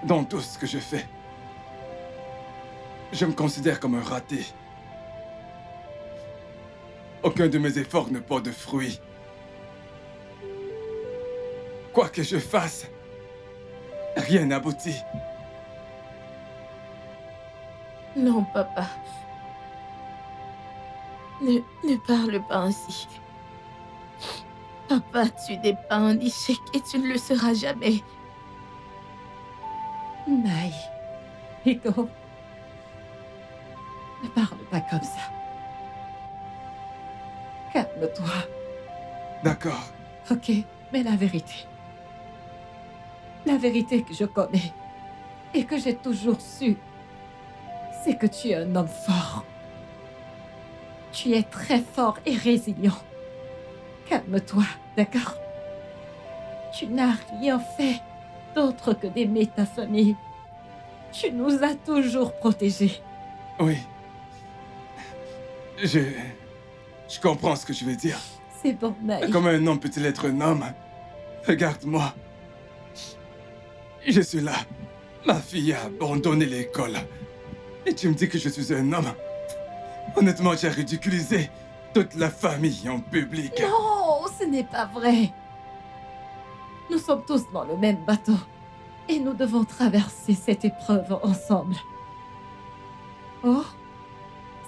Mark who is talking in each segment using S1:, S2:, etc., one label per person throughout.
S1: Dans tout ce que je fais, je me considère comme un raté. Aucun de mes efforts ne porte de fruits. Quoi que je fasse, rien n'aboutit.
S2: Non, papa. Ne parle pas ainsi. Papa, tu n'es pas un échec et tu ne le seras jamais.
S3: Naï, Biko, ne parle pas comme ça. Calme-toi,
S1: D'accord.
S3: ok? Mais la vérité que je connais et que j'ai toujours su, c'est que tu es un homme fort. Tu es très fort et résilient. Calme-toi, d'accord? Tu n'as rien fait d'autre que d'aimer ta famille. Tu nous as toujours protégés.
S1: Oui. Je comprends ce que tu veux dire.
S3: C'est bon, Naï.
S1: Comment un homme peut-il être un homme? Regarde-moi. Je suis là. Ma fille a abandonné l'école. Et tu me dis que je suis un homme? Honnêtement, j'ai ridiculisé toute la famille en public.
S3: Non, ce n'est pas vrai. Nous sommes tous dans le même bateau. Et nous devons traverser cette épreuve ensemble. Oh,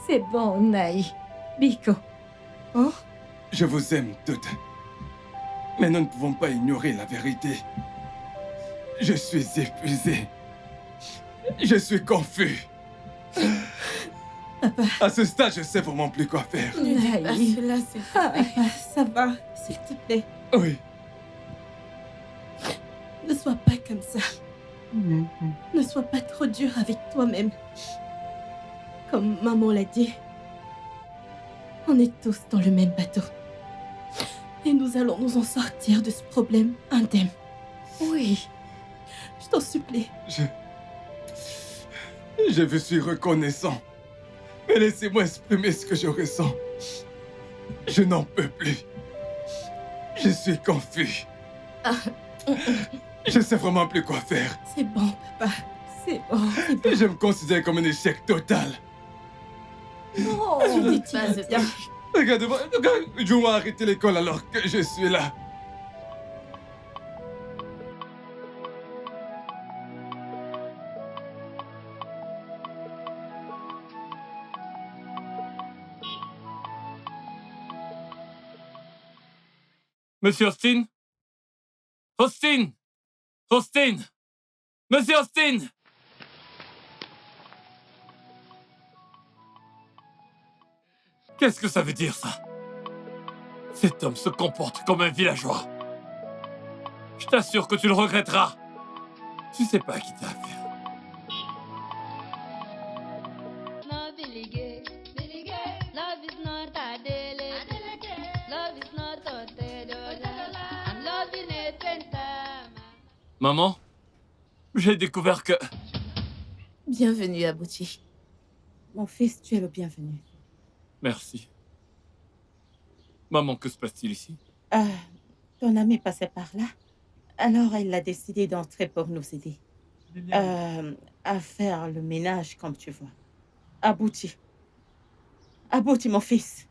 S3: c'est bon, Naï. Biko. Oh,
S1: Je vous aime toutes. Mais nous ne pouvons pas ignorer la vérité. Je suis épuisé. Je suis confus.
S3: papa.
S1: À ce stade, je sais vraiment plus quoi faire.
S2: Ne dis pas
S3: Naï.
S2: cela, s'il te
S3: Ah,
S2: plaît.
S3: papa, ça va, s'il te plaît.
S1: Oui.
S4: Ne sois pas comme ça. Ne sois pas trop dur avec toi-même. Comme maman l'a dit, on est tous dans le même bateau. Et nous allons nous en sortir de ce problème indemne.
S3: Oui,
S4: Je t'en supplie.
S1: Je vous suis reconnaissant. Mais laissez-moi exprimer ce que je ressens. Je n'en peux plus. Je suis confus. Je sais vraiment plus quoi faire.
S4: C'est bon, papa.
S3: c'est bon.
S1: Je me considère comme un échec total.
S3: Non,
S4: Tu dis
S2: Pas
S4: tu
S2: de
S4: vas bien.
S1: Regardez-moi, je vais arrêter l'école alors que je suis là.
S5: Monsieur Austin? Austin! Austin! Monsieur Austin! Qu'est-ce que ça veut dire, ça? Cet homme se comporte comme un villageois. Je t'assure que tu le regretteras. Tu sais pas à qui t'as affaire.
S6: Not Billy Gay. Love is not Adele. Love is not Otedola. I'm loving it Pentama.
S5: Maman, j'ai découvert que...
S2: Bienvenue à Bouti.
S4: Mon fils, tu es le bienvenu.
S5: Merci. Maman, que se passe-t-il ici?
S4: Ton ami passait par là. Alors, il a décidé d'entrer pour nous aider. À faire le ménage, comme tu vois. Abouti. Abouti, mon fils.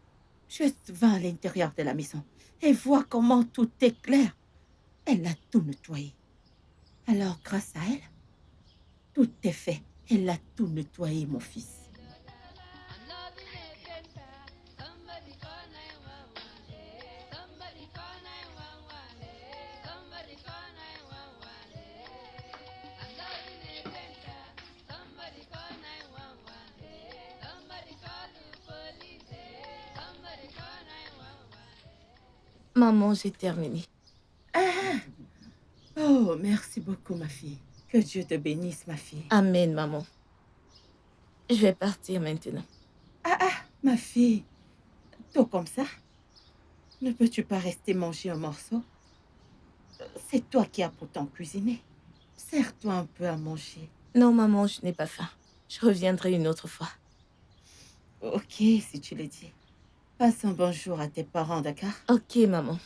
S4: Juste va à l'intérieur de la maison et vois comment tout est clair. Elle a tout nettoyé. Alors, grâce à elle, tout est fait. Elle a tout nettoyé, mon fils.
S6: I'm loving it Penta. Somebody call 911. Somebody call 911. Somebody call 911. I'm loving it Penta. Somebody call 911. Somebody call the police. Somebody call 911.
S2: Maman, j'ai terminé.
S4: Oh, merci beaucoup, ma fille. Que Dieu te bénisse, ma fille.
S2: Amen, maman. Je vais partir maintenant.
S4: Ma fille, tout comme ça, ne peux-tu pas rester manger un morceau? C'est toi qui as pourtant cuisiné. Sers-toi un peu à manger.
S2: Non, maman, je n'ai pas faim. Je reviendrai une autre fois.
S4: Ok, si tu le dis. Passe un bonjour à tes parents, d'accord?
S2: Ok, maman.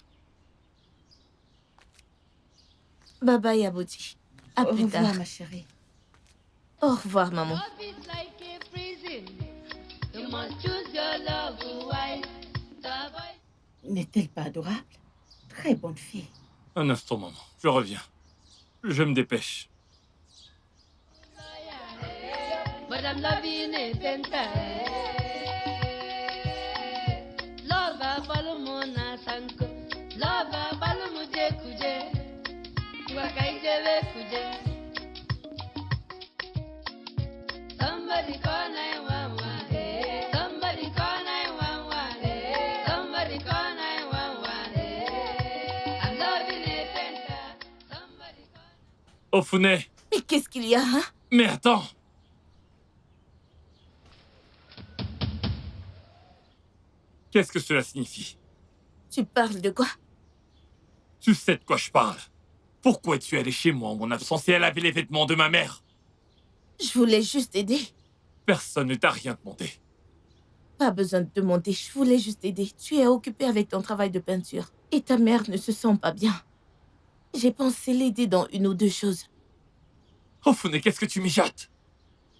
S2: Bye bye, Abouti. À
S4: Au
S2: plus
S4: revoir,
S2: tard.
S4: ma chérie.
S2: Au revoir, maman.
S6: Love is like a prison. You must choose your love wise. To avoid
S4: N'est-elle pas adorable? Très bonne fille.
S5: Un instant, maman. Je reviens. Je me dépêche.
S6: but I'm loving it tender. Love balumuna sanko. Love balumuje kuje. Wakaijebe kuje. Somebody call 911. Somebody call 911. Somebody call 911. I'm loving it tender. Somebody call.
S5: Ofune!
S2: Mais qu'est-ce qu'il y a, hein?
S5: Mais attends! Qu'est-ce que cela signifie?
S2: Tu parles de quoi?
S5: Tu sais de quoi je parle. Pourquoi es-tu allé chez moi en mon absence et elle avait les vêtements de ma mère?
S2: Je voulais juste aider.
S5: Personne ne t'a rien demandé.
S2: Pas besoin de demander, je voulais juste aider. Tu es occupé avec ton travail de peinture. Et ta mère ne se sent pas bien. J'ai pensé l'aider dans une ou deux choses.
S5: Ofune, qu'est-ce que tu mijotes?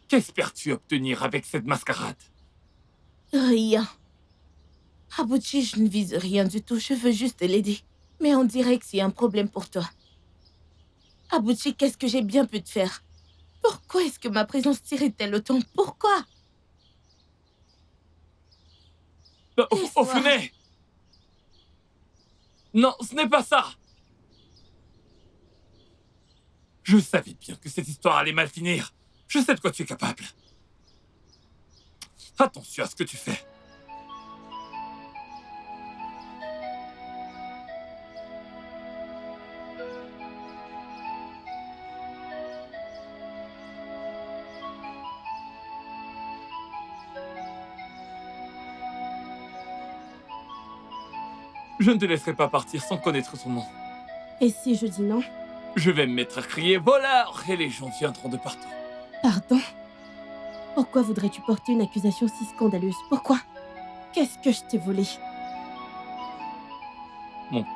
S5: Qu'espères-tu obtenir avec cette mascarade?
S2: Rien. Abuchi, je ne vise rien du tout, je veux juste l'aider. Mais on dirait que c'est un problème pour toi. Abuchi, qu'est-ce que j'ai bien pu te faire? Pourquoi est-ce que ma présence t'irait-elle autant? Pourquoi? Laisse-moi.
S5: Ofune! Non, ce n'est pas ça! Je savais bien que cette histoire allait mal finir. Je sais de quoi tu es capable. Attention à ce que tu fais. Je ne te laisserai pas partir sans connaître ton nom.
S7: Et si je dis non?
S5: Je vais me mettre à crier voleur et les gens viendront de partout.
S7: Pardon? Pourquoi voudrais-tu porter une accusation si scandaleuse? Pourquoi? Qu'est-ce que je t'ai volé?
S5: Mon cœur.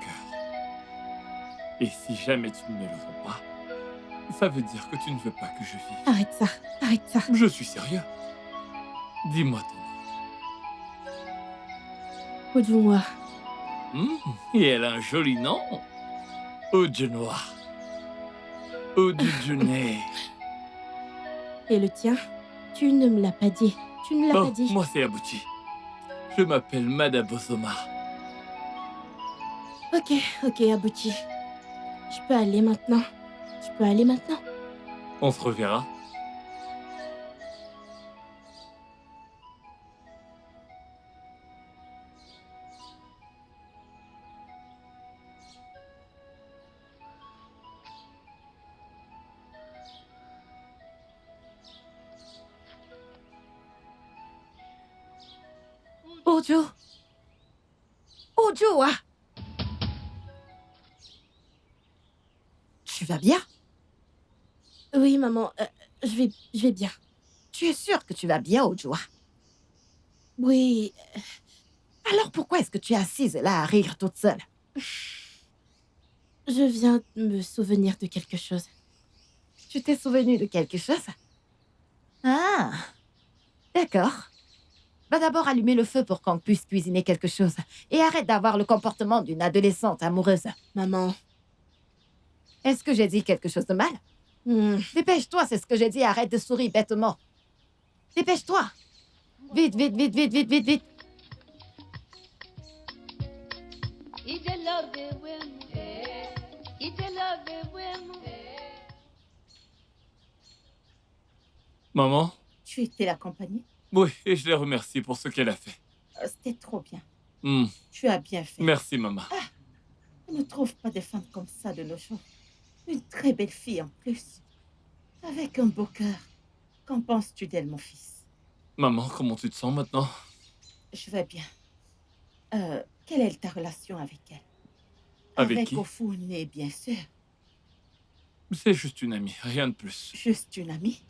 S5: Et si jamais tu ne me le rends pas, ça veut dire que tu ne veux pas que je vive.
S7: Arrête ça, arrête ça.
S5: Je suis sérieux. Dis-moi ton nom.
S7: Ujunwa.
S5: Et elle a un joli nom. Ujunwa. Ujune.
S7: Et le tien? Tu ne me l'as pas dit. Tu ne me l'as
S5: Oh,
S7: pas dit.
S5: moi c'est Abuchi. Je m'appelle Madabosoma.
S7: Ok, Abuchi. Je peux aller maintenant. Je peux aller maintenant.
S5: On se reverra.
S3: Ojo. Ojo, ah. Tu vas bien?
S7: Oui, maman, je vais bien.
S3: Tu es sûre que tu vas bien, Ojo?
S7: Oui,
S3: Alors pourquoi est-ce que tu es assise là à rire toute seule?
S7: je viens de me souvenir de quelque chose.
S3: Tu t'es souvenu de quelque chose? Ah, d'accord. Va d'abord allumer le feu pour qu'on puisse cuisiner quelque chose. Et arrête d'avoir le comportement d'une adolescente amoureuse.
S7: Maman.
S3: Est-ce que j'ai dit quelque chose de mal? Dépêche-toi, c'est ce que j'ai dit. Arrête de sourire bêtement. Dépêche-toi. Vite, vite, vite, vite, vite, vite, vite.
S6: Ije love the women. Ije love the women.
S5: Maman?
S4: Tu étais l'accompagnée?
S5: Oui, et je les remercie pour ce qu'elle a fait.
S4: C'était trop bien.
S5: Hmm,
S4: Tu as bien fait.
S5: Merci, maman.
S4: On ne trouve pas de femmes comme ça de nos jours. Une très belle fille en plus. Avec un beau cœur. Qu'en penses-tu d'elle, mon fils?
S5: Maman, comment tu te sens maintenant?
S4: Je vais bien. Quelle est ta relation avec elle?
S5: Avec qui?
S4: Ofune, bien sûr.
S5: C'est juste une amie, rien de plus.
S4: Juste une amie?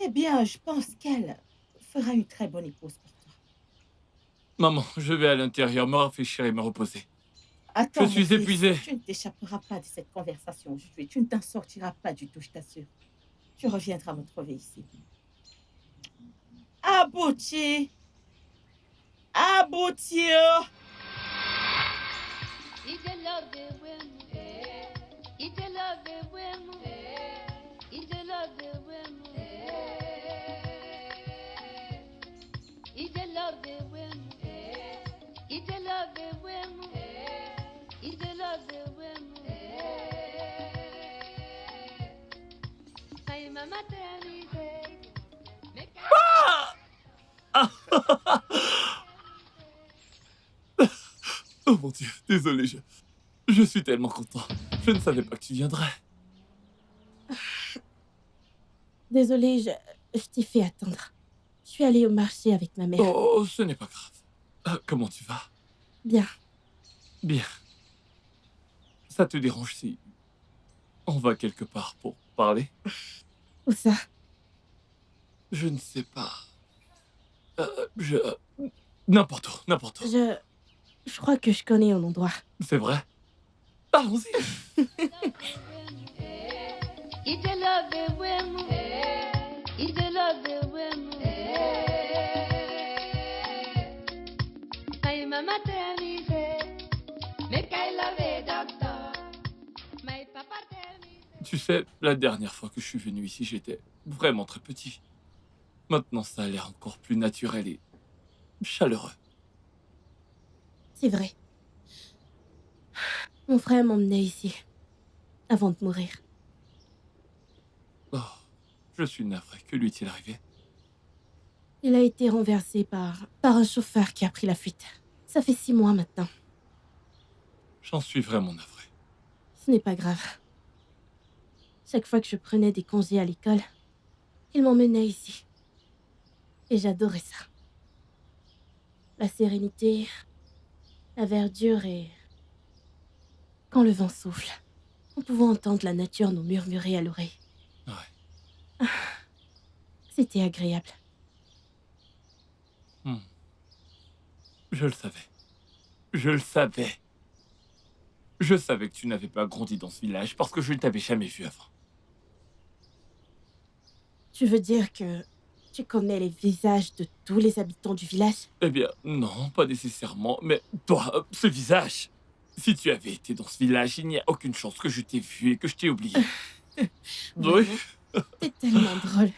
S4: Eh bien, je pense qu'elle fera une très bonne épouse pour toi.
S5: Maman, je vais à l'intérieur me rafraîchir et me reposer.
S4: Attends,
S5: Je suis
S4: mon fils,
S5: épuisé.
S4: tu ne t'échapperas pas de cette conversation aujourd'hui. Tu ne t'en sortiras pas du tout, je t'assure. Tu reviendras me trouver ici. Abouti! Abouti!
S6: It's a love the women. It's a love the women. It's a love the women. It's a love the women. It's a love the women. It's a love the women. My mama tell me say, make
S5: Oh mon Dieu, désolé, je suis tellement content. Je ne savais pas que tu viendrais.
S7: Désolée, je t'ai fait attendre. Je suis allée au marché avec ma mère.
S5: Oh, ce n'est pas grave. Comment tu vas?
S7: Bien.
S5: Bien. Ça te dérange si on va quelque part pour parler?
S7: Où ça?
S5: Je ne sais pas. N'importe où, n'importe où.
S7: Je crois que je connais un endroit.
S5: C'est vrai? Allons-y.
S6: It's a love the women. It's a love the women. My mama tell me say, make I love a doctor. My papa tell me say.
S5: Tu sais, la dernière fois que je suis venu ici, j'étais vraiment très petit. Maintenant, ça a l'air encore plus naturel et chaleureux.
S7: C'est vrai. Mon frère m'emmenait ici, avant de mourir.
S5: Oh, je suis navré. Que lui est-il arrivé?
S7: Il a été renversé par un chauffeur qui a pris la fuite. Ça fait 6 mois maintenant.
S5: J'en suis vraiment navré.
S7: Ce n'est pas grave. Chaque fois que je prenais des congés à l'école, il m'emmenait ici. Et j'adorais ça. La sérénité, la verdure et... Quand le vent souffle, on pouvait entendre la nature nous murmurer à l'oreille.
S5: Ouais.
S7: C'était agréable.
S5: Je le savais. Je le savais. Je savais que tu n'avais pas grandi dans ce village parce que je ne t'avais jamais vu avant.
S7: Tu veux dire que tu connais les visages de tous les habitants du village?
S5: Eh bien, non, pas nécessairement. Mais toi, ce visage... Si tu avais été dans ce village, il n'y a aucune chance que je t'ai vu et que je t'ai oublié. Oui.
S7: C'est tellement drôle.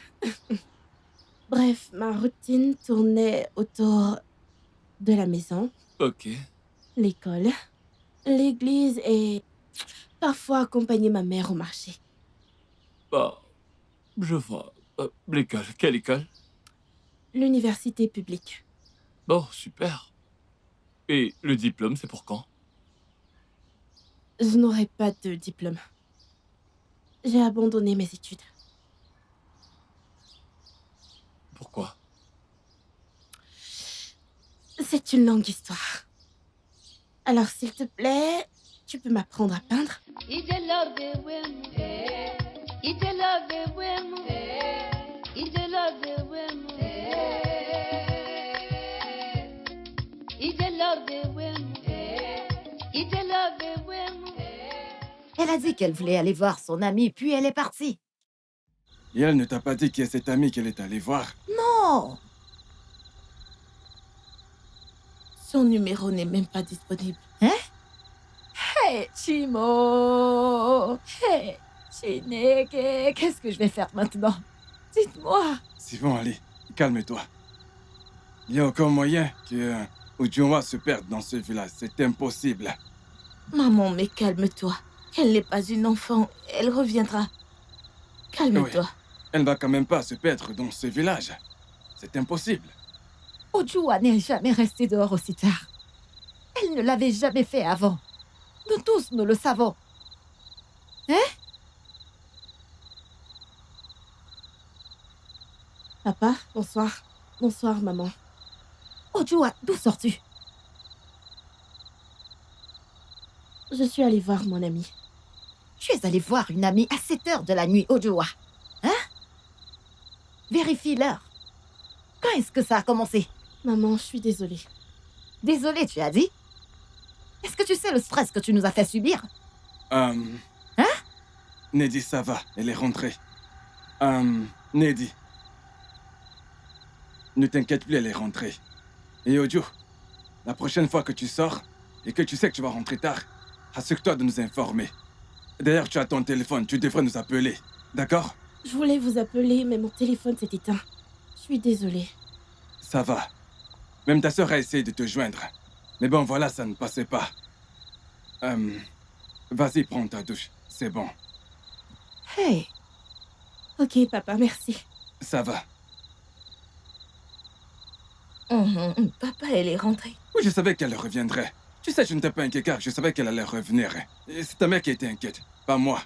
S7: Bref, ma routine tournait autour de la maison,
S5: Ok.
S7: l'école, l'église et parfois accompagner ma mère au marché.
S5: Bah, je vois. L'école. Quelle école?
S7: L'université publique.
S5: Oh, super. Et le diplôme, c'est pour quand?
S7: Je n'aurai pas de diplôme. J'ai abandonné mes études.
S5: Pourquoi?
S7: C'est une longue histoire. Alors, s'il te plaît, tu peux m'apprendre à peindre?
S6: It's a love the women. It's a love the women. It's a love the women. It's a love the women. It's a love the women.
S8: Elle a dit qu'elle voulait aller voir son amie, puis elle est partie.
S1: Et elle ne t'a pas dit qui est cette amie qu'elle est allée voir?
S8: Non!
S2: Son numéro n'est même pas disponible.
S3: Hey, Chimo! Hey, Chineke! Qu'est-ce que je vais faire maintenant? Dites-moi!
S1: C'est bon, allez, calme-toi. Il y a aucun moyen que Ujunwa se perde dans ce village. C'est impossible.
S2: Maman, mais calme-toi. Elle n'est pas une enfant. Elle reviendra. Calme-toi.
S1: Elle ne va quand même pas se perdre dans ce village. C'est impossible.
S3: Ojua n'est jamais restée dehors aussi tard. Elle ne l'avait jamais fait avant. Nous tous, nous le savons.
S7: Papa, bonsoir. Bonsoir, maman.
S3: Ojua, d'où sors-tu?
S7: Je suis allée voir mon ami.
S8: Tu es allé voir une amie à 7 heures de la nuit, Ojua. Hein? Vérifie l'heure. Quand est-ce que ça a commencé?
S7: Maman, je suis désolée.
S8: Désolée, tu as dit? Est-ce que tu sais le stress que tu nous as fait subir?
S1: Neddy, ça va, elle est rentrée. Neddy. Ne t'inquiète plus, elle est rentrée. Et Ojo, la prochaine fois que tu sors et que tu sais que tu vas rentrer tard, assure-toi de nous informer. D'ailleurs, tu as ton téléphone, tu devrais nous appeler. D'accord?
S7: Je voulais vous appeler, mais mon téléphone s'est éteint. Je suis désolée.
S1: Ça va. Même ta sœur a essayé de te joindre. Mais bon, voilà, ça ne passait pas. Vas-y, prends ta douche. C'est bon.
S7: Hey. Ok, papa, merci.
S1: Ça va.
S2: Papa, elle est rentrée.
S1: Oui, je savais qu'elle reviendrait. Tu sais, je ne t'ai pas inquiet car je savais qu'elle allait revenir. Et c'est ta mère qui était inquiète, pas moi.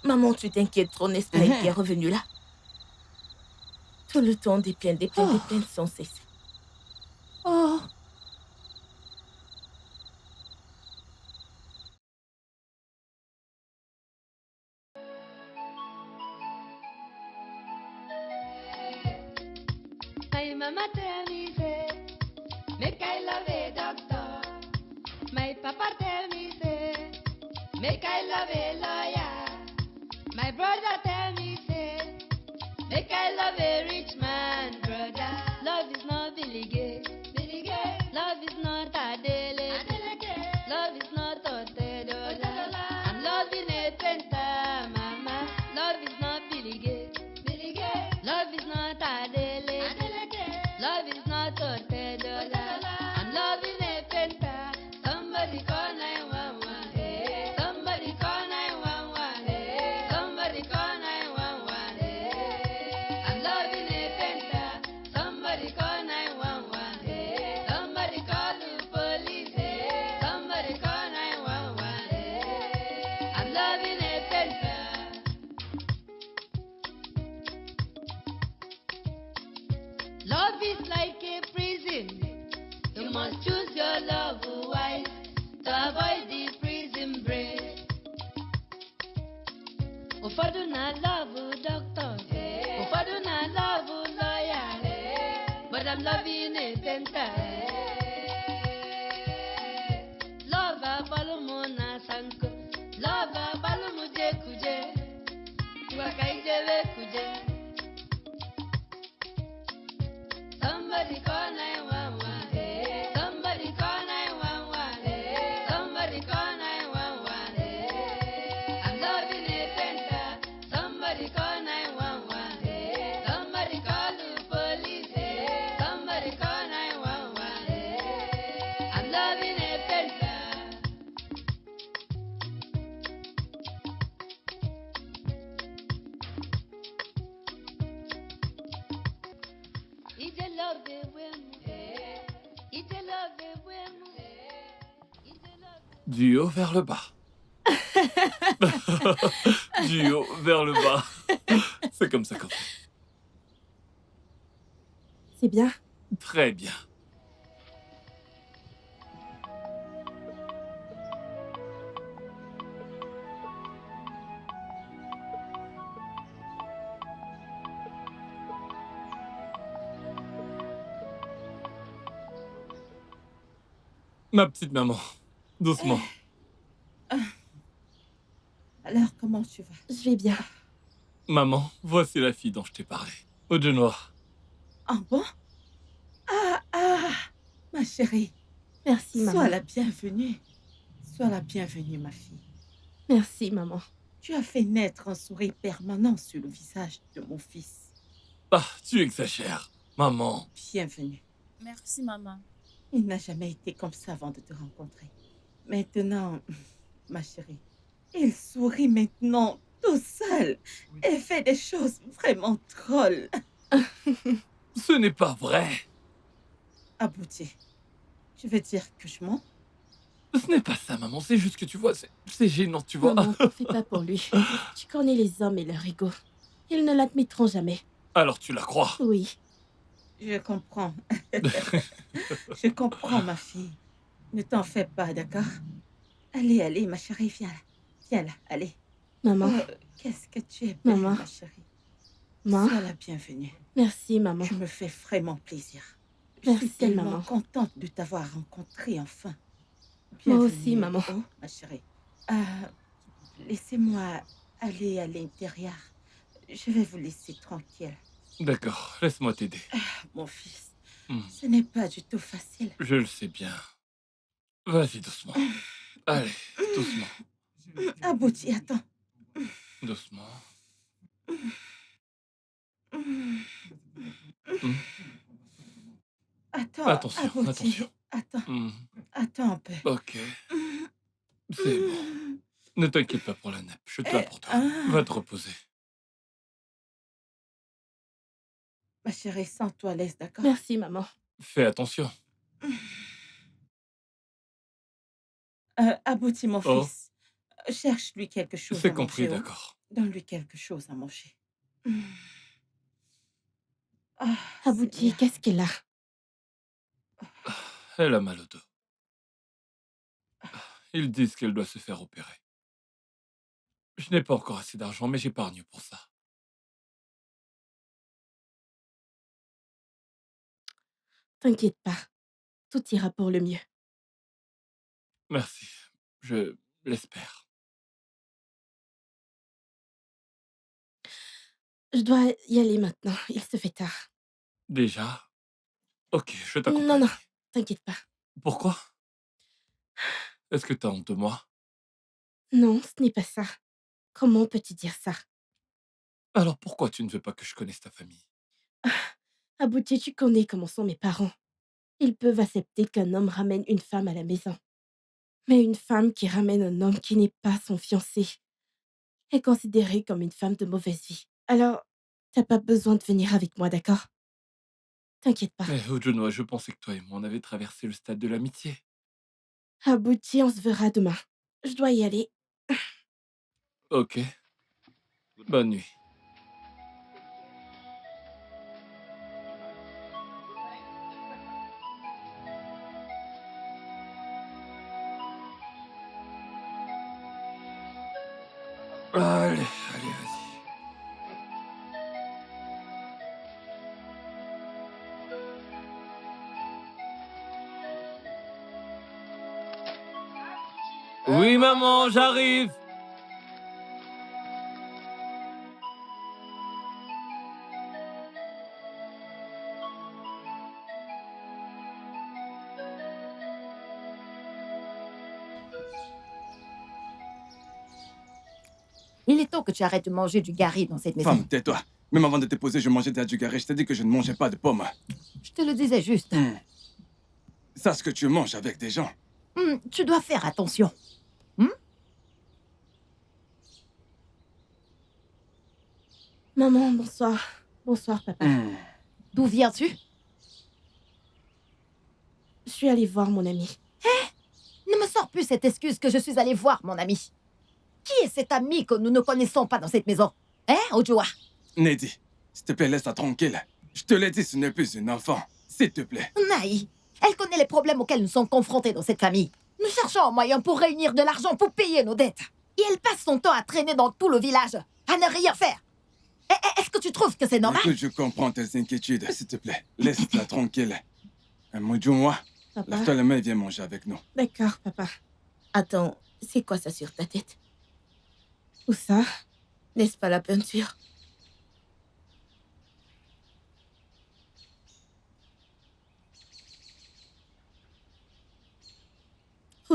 S2: Maman, tu t'inquiètes trop, n'est-ce pas, elle qui est revenue là? Tout le temps, des plaintes sans cesse.
S7: Oh.
S6: My mama tell me say, make I love a doctor. My papa tell me say, make I love a lawyer. My brother tell me say, make I love a rich man, brother. Love is not Billy Gay. Billy Gay. Love is not Adele. Adele. Love is not Otedola. I'm loving a penta, mama. Love is not Billy Gay. Billy Gay. Love is not Adele. Adele. Love is not Otedola. I'm loving a penta. Somebody call 911. Hey. Somebody call 911. Hey. Somebody call 911. Hey. I'm loving a penta. Somebody call 911. Hey. Somebody call the police. Hey. Somebody call 911. Hey. I'm loving a penta. Love is like a prison. You must choose your love wise to avoid the prison break. Ụfọdụ na-love doctor, ụfọdụ na-love lawyer, but I'm loving a penta. Love abalụ mụ na sanko, love abalụ mụ je kuje, ngwa ka ijebe kuje. Somebody call 911. Hey. Somebody call 911. Hey. Somebody call 911. Hey. I'm loving a penta. Somebody call 911. Hey. Somebody call the police. Hey. Somebody call 911. Hey. I'm loving a penta. Ije love the women. Ije love the women. Ije love the
S5: Du haut vers le bas. Du haut vers le bas. C'est comme ça qu'on fait.
S7: C'est bien.
S5: Très bien. Ma petite maman, doucement.
S4: Alors, comment tu vas?
S7: Je vais bien.
S5: Maman, voici la fille dont je t'ai parlé. Au de noir.
S4: Ah bon? Ma chérie,
S7: Merci, maman.
S4: sois la bienvenue. Sois la bienvenue, ma fille.
S7: Merci, maman.
S4: Tu as fait naître un sourire permanent sur le visage de mon fils.
S5: Ah, tu exagères. Maman.
S4: Bienvenue.
S9: Merci, maman.
S4: Il n'a jamais été comme ça avant de te rencontrer. Maintenant, ma chérie, il sourit maintenant tout seul et fait des choses vraiment drôles.
S5: Ce n'est pas vrai.
S4: Abouti, tu veux dire que je mens?
S5: Ce n'est pas ça, maman. C'est juste que tu vois, c'est gênant, tu vois.
S7: Maman, ne fais pas pour lui. Tu connais les hommes et leur ego. Ils ne l'admettront jamais.
S5: Alors tu la crois.
S7: Oui.
S4: Je comprends. Je comprends, ma fille. Ne t'en fais pas, d'accord? Allez, allez, ma chérie, viens là. Viens là, allez.
S7: Maman.
S4: Qu'est-ce que tu es belle,
S7: Maman.
S4: ma chérie.
S7: Maman.
S4: Sois la bienvenue.
S7: Merci, maman.
S4: Tu me fais vraiment plaisir. Je
S7: Merci,
S4: suis tellement
S7: maman.
S4: contente de t'avoir rencontré enfin.
S7: Moi aussi,
S4: Bienvenue.
S7: maman.
S4: Oh, ma chérie. Euh, Laissez-moi aller à l'intérieur. Je vais vous laisser tranquille.
S5: D'accord, laisse-moi t'aider.
S4: Mon fils,
S5: Hmm,
S4: ce n'est pas du tout facile.
S5: je le sais bien. Vas-y, doucement. Allez, doucement,
S4: Abouti, attends.
S5: doucement. Hmm,
S4: Attends,
S5: Attention,
S4: Abouti.
S5: attention.
S4: Attends,
S5: Hmm,
S4: attends un peu.
S5: Ok, c'est bon. Ne t'inquiète pas pour la nappe, je te la pour toi.
S4: Ah,
S5: Va te reposer.
S4: ma chérie, sens-toi à l'aise, d'accord?
S7: Merci, maman.
S5: Fais attention.
S4: Abouti, mon
S5: Oh,
S4: fils, cherche-lui quelque chose
S5: c'est
S4: à
S5: compris,
S4: manger. Oh.
S5: d'accord.
S4: Donne-lui quelque chose à manger. Ah,
S7: Abouti,
S4: Seigneur.
S7: qu'est-ce qu'elle a?
S5: Elle a mal au dos. Ils disent qu'elle doit se faire opérer. Je n'ai pas encore assez d'argent, mais j'épargne pour ça.
S7: T'inquiète pas. Tout ira pour le mieux.
S5: Merci, je l'espère.
S7: Je dois y aller maintenant. Il se fait tard.
S5: Déjà? Ok, je
S7: Non,
S5: t'accompagne.
S7: non, t'inquiète pas.
S5: Pourquoi? Est-ce que t'as honte de moi?
S7: Non, ce n'est pas ça. Comment peux-tu dire ça?
S5: Alors pourquoi tu ne veux pas que je connaisse ta famille?
S7: Abouti, tu connais comment sont mes parents. Ils peuvent accepter qu'un homme ramène une femme à la maison. Mais une femme qui ramène un homme qui n'est pas son fiancé est considérée comme une femme de mauvaise vie. Alors, t'as pas besoin de venir avec moi, d'accord? T'inquiète pas.
S5: Mais Ujunwa, je pensais que toi et moi on avait traversé le stade de l'amitié.
S7: Abouti, on se verra demain. Je dois y aller.
S5: Ok, bonne nuit. Allez, allez, vas-y. Oui, maman, j'arrive.
S8: Il est temps que tu arrêtes de manger du gari dans cette maison.
S1: Femme, tais-toi. Même avant de te poser, je mangeais déjà du garé. Je t'ai dit que je ne mangeais pas de pommes.
S8: Je te le disais juste.
S1: Sache que tu manges avec des gens.
S8: Tu dois faire attention.
S7: Maman, bonsoir. Bonsoir, papa.
S8: D'où viens-tu?
S7: Je suis allée voir mon ami.
S8: Ne me sors plus cette excuse que je suis allée voir mon ami. Qui est cet ami que nous ne connaissons pas dans cette maison? Hein, Ojua?
S1: Nedi, s'il te plaît, laisse-la tranquille. Je te l'ai dit, ce n'est plus une enfant. S'il te plaît.
S8: Naï, elle connaît les problèmes auxquels nous sommes confrontés dans cette famille. Nous cherchons un moyen pour réunir de l'argent pour payer nos dettes. Et elle passe son temps à traîner dans tout le village, à ne rien faire. Est-ce que tu trouves que c'est normal?
S1: Écoute, je comprends tes inquiétudes. S'il te plaît, laisse-la tranquille. Moudjou-moi,
S7: Papa.
S1: lave-toi les mains et viens manger avec nous.
S7: D'accord, papa.
S2: Attends, c'est quoi ça sur ta tête?
S7: Où ça?
S2: N'est-ce pas la peinture?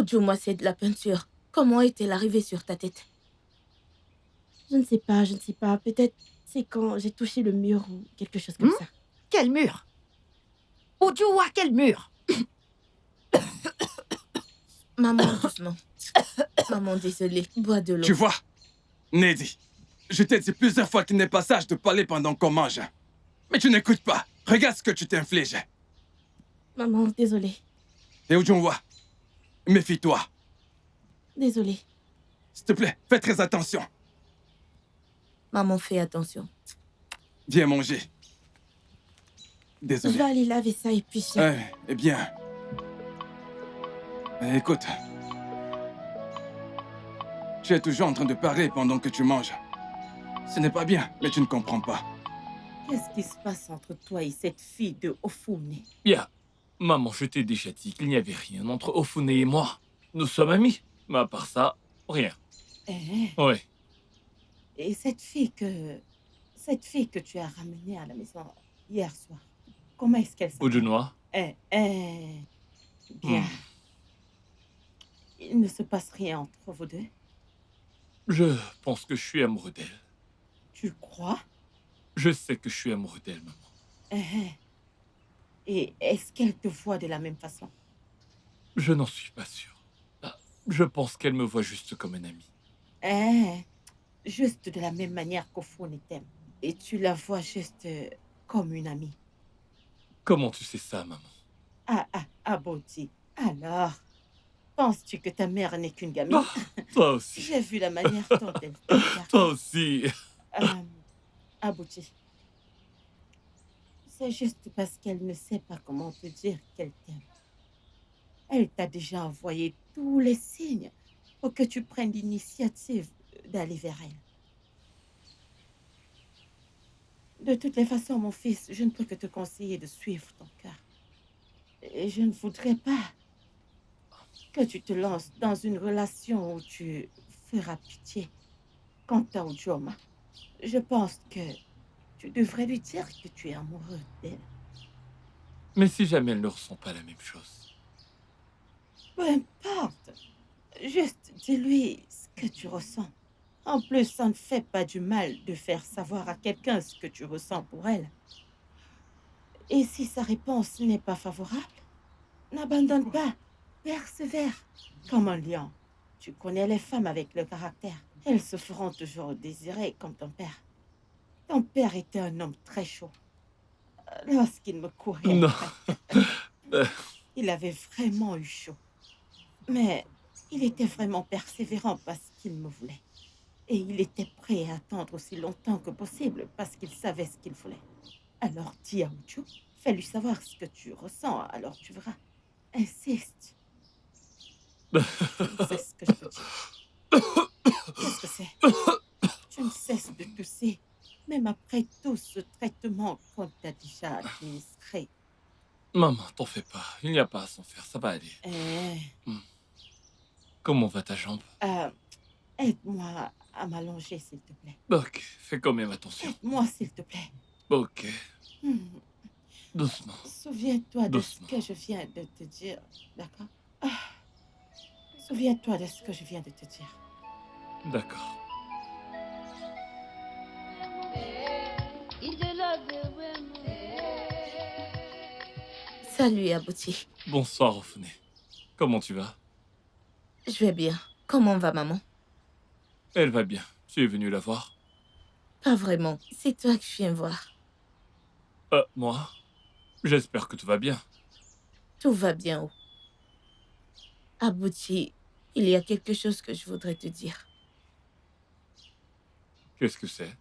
S2: Dis-moi, c'est de la peinture. Comment est-elle arrivée sur ta tête?
S7: Je ne sais pas, je ne sais pas. Peut-être c'est quand j'ai touché le mur ou quelque chose comme ça.
S8: Quel mur? Ojua, quel mur?
S2: Maman, doucement. Maman, désolée. Bois de l'eau.
S1: Tu vois, Nedi, je t'ai dit plusieurs fois qu'il n'est pas sage de parler pendant qu'on mange. Mais tu n'écoutes pas. Regarde ce que tu t'infliges.
S7: Maman, désolée.
S1: Et Ujunwa, méfie-toi.
S7: Désolée.
S1: S'il te plaît, fais très attention.
S2: Maman, fais attention.
S1: Viens manger.
S7: Je
S1: Désolé.
S7: vais aller laver ça et puis...
S1: Eh bien... Écoute. Tu es toujours en train de parler pendant que tu manges. Ce n'est pas bien, mais tu ne comprends pas.
S4: Qu'est-ce qui se passe entre toi et cette fille de Ofune?
S5: Ya, maman, je t'ai déjà dit qu'il n'y avait rien entre Ofune et moi. nous sommes amis. Mais à part ça, rien.
S4: Eh,
S5: Oui.
S4: et cette fille que tu as ramenée à la maison hier soir, comment est-ce qu'elle s'appelle?
S5: Oudjounois.
S4: Bien.
S5: Hmm.
S4: Il ne se passe rien entre vous deux.
S5: Je pense que je suis amoureux d'elle.
S4: Tu le crois?
S5: Je sais que je suis amoureux d'elle, maman.
S4: Eh, Et est-ce qu'elle te voit de la même façon?
S5: Je n'en suis pas sûr. Ah, je pense qu'elle me voit juste comme un ami.
S4: Juste de la même manière qu'Ofone t'aime. Et tu la vois juste comme une amie.
S5: Comment tu sais ça, maman?
S4: Aboti. Alors, penses-tu que ta mère n'est qu'une gamine?
S5: Toi aussi.
S4: J'ai vu la manière dont elle te regarde.
S5: Toi aussi.
S4: Abouti, c'est juste parce qu'elle ne sait pas comment te dire qu'elle t'aime. Elle t'a déjà envoyé tous les signes pour que tu prennes l'initiative d'aller vers elle. De toutes les façons, mon fils, je ne peux que te conseiller de suivre ton cœur. Et je ne voudrais pas que tu te lances dans une relation où tu feras pitié. Quant à Ujoma, je pense que tu devrais lui dire que tu es amoureux d'elle.
S5: Mais si jamais elle ne ressent pas la même chose.
S4: Peu importe. Juste dis-lui ce que tu ressens. En plus, ça ne fait pas du mal de faire savoir à quelqu'un ce que tu ressens pour elle. Et si sa réponse n'est pas favorable, n'abandonne pas. Persévère. Comme un lion. Tu connais les femmes avec le caractère. Elles se feront toujours désirer comme ton père. Ton père était un homme très chaud. Lorsqu'il me courait,
S5: Non.
S4: il avait vraiment eu chaud. Mais il était vraiment persévérant parce qu'il me voulait. Et il était prêt à attendre aussi longtemps que possible parce qu'il savait ce qu'il voulait. Alors dis à Uju, fais-lui savoir ce que tu ressens, alors tu verras. Insiste. C'est ce que je peux dire. Qu'est-ce que c'est? Tu ne cesses de tousser, même après tout ce traitement qu'on t'a déjà administré.
S5: Maman, t'en fais pas. Il n'y a pas à s'en faire. Ça va aller. Comment va ta jambe?
S4: Aide-moi à m'allonger, s'il te plaît.
S5: Ok, fais quand même attention.
S4: Aide-moi, s'il te plaît.
S5: Ok,
S4: Hmm.
S5: doucement.
S4: Souviens-toi de ce
S5: Doucement.
S4: que je viens de te dire, d'accord? Souviens-toi de ce que je viens de te dire.
S5: D'accord.
S2: Salut, Abouti.
S5: Bonsoir, Ophoné. Comment tu vas?
S2: Je vais bien. Comment va maman?
S5: Elle va bien. Tu es venu la voir?
S2: Pas vraiment. C'est toi que je viens voir.
S5: Moi? J'espère que tout va bien.
S2: Tout va bien, oh. Abouti, il y a quelque chose que je voudrais te dire.
S5: Qu'est-ce que c'est?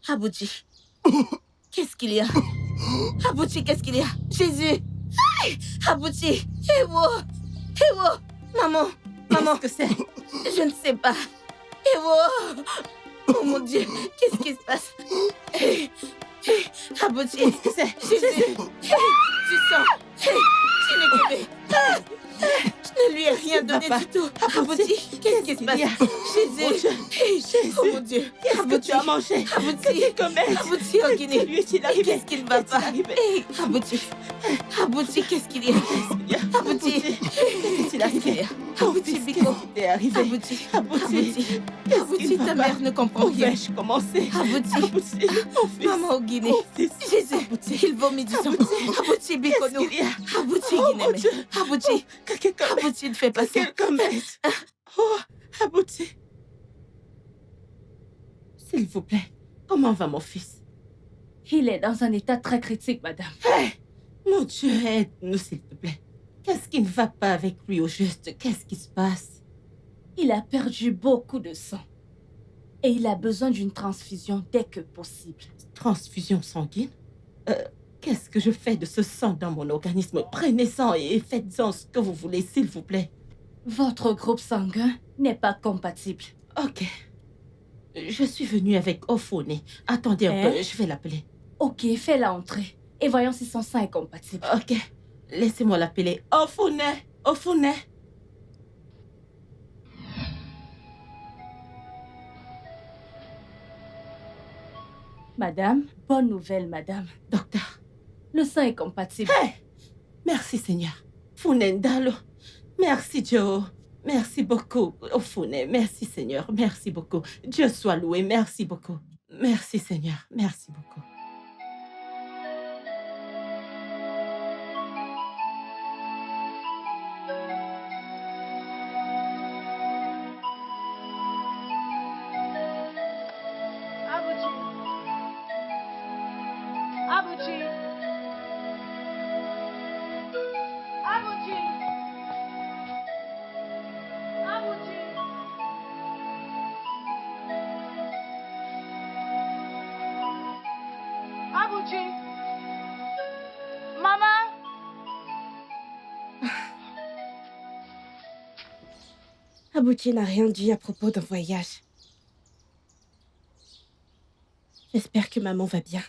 S2: Abouti, qu'est-ce qu'il y a? Abouti, qu'est-ce qu'il y a? Jésus! Aïe! Abouti! Ewo! Ewo! Maman! Maman!
S4: Qu'est-ce que c'est?
S2: Je ne sais pas. Ewo! Oh mon Dieu! Qu'est-ce qui se passe? Abouti!
S4: Qu'est-ce que c'est?
S2: Jésus! Du sang! Tu m'es bébé! Je ne lui ai rien donné
S4: Papa.
S2: du tout. Abouti! Qu'est-ce qui se passe? Jésus! Oh mon Dieu!
S4: Qu'est-ce que tu as mangé?
S2: Abouti! Abouti, au Guinée! Qu'est-ce qu'il ne va pas? Abouti! Abouti, qu'est-ce qu'il y a? Abouti!
S4: Qu'est-ce qu'il
S2: Qu'est-ce qu'il y a? Abouti, Biko!
S4: t'est arrivé?
S2: Abouti!
S4: Abouti!
S2: Abouti, ta mère ne comprend
S4: Où
S2: rien.
S4: vais-je commencer?
S2: Abouti!
S4: Abouti! Mon fils!
S2: Maman au Guinée!
S4: Mon fils!
S2: Jésus! Il vomit du sang! Abouti, Bikono!
S4: Qu'est-ce qu'il y a?
S2: Abouti,
S4: Oh,
S2: Guinée!
S4: mon Dieu.
S2: Abouti!
S4: Que quelqu'un m'aide!
S2: Abouti, ne fais pas
S4: Que
S2: ça!
S4: quelqu'un m'aide! Oh, Abouti! S'il vous plaît, comment va mon fils?
S7: Il est dans un état très critique, madame.
S4: Hey! Mon Dieu, aide-nous, s'il te plaît. Qu'est-ce qui ne va pas avec lui au juste? Qu'est-ce qui se passe?
S7: Il a perdu beaucoup de sang. Et il a besoin d'une transfusion dès que possible.
S4: Transfusion sanguine? Qu'est-ce que je fais de ce sang dans mon organisme? Prenez-en et faites-en ce que vous voulez, s'il vous plaît.
S7: Votre groupe sanguin n'est pas compatible.
S4: Ok. Je suis venue avec Ophoné. Attendez un peu, je vais l'appeler.
S7: Ok, fais-la entrer. Et voyons si son sang est compatible.
S4: Ok, laissez-moi l'appeler. Ofune, Ofune.
S7: Madame, bonne nouvelle, madame.
S4: Docteur.
S7: Le sang est compatible.
S4: Hey! Merci Seigneur. Funendalo. Merci Joe. Merci beaucoup. Ofune, merci Seigneur. Merci beaucoup. Dieu soit loué. Merci beaucoup. Merci Seigneur. Merci beaucoup.
S6: Abuchi. Abuchi. Abuchi. Abuchi. Maman.
S7: Abuchi n'a rien dit à propos d'un voyage. J'espère que maman va bien.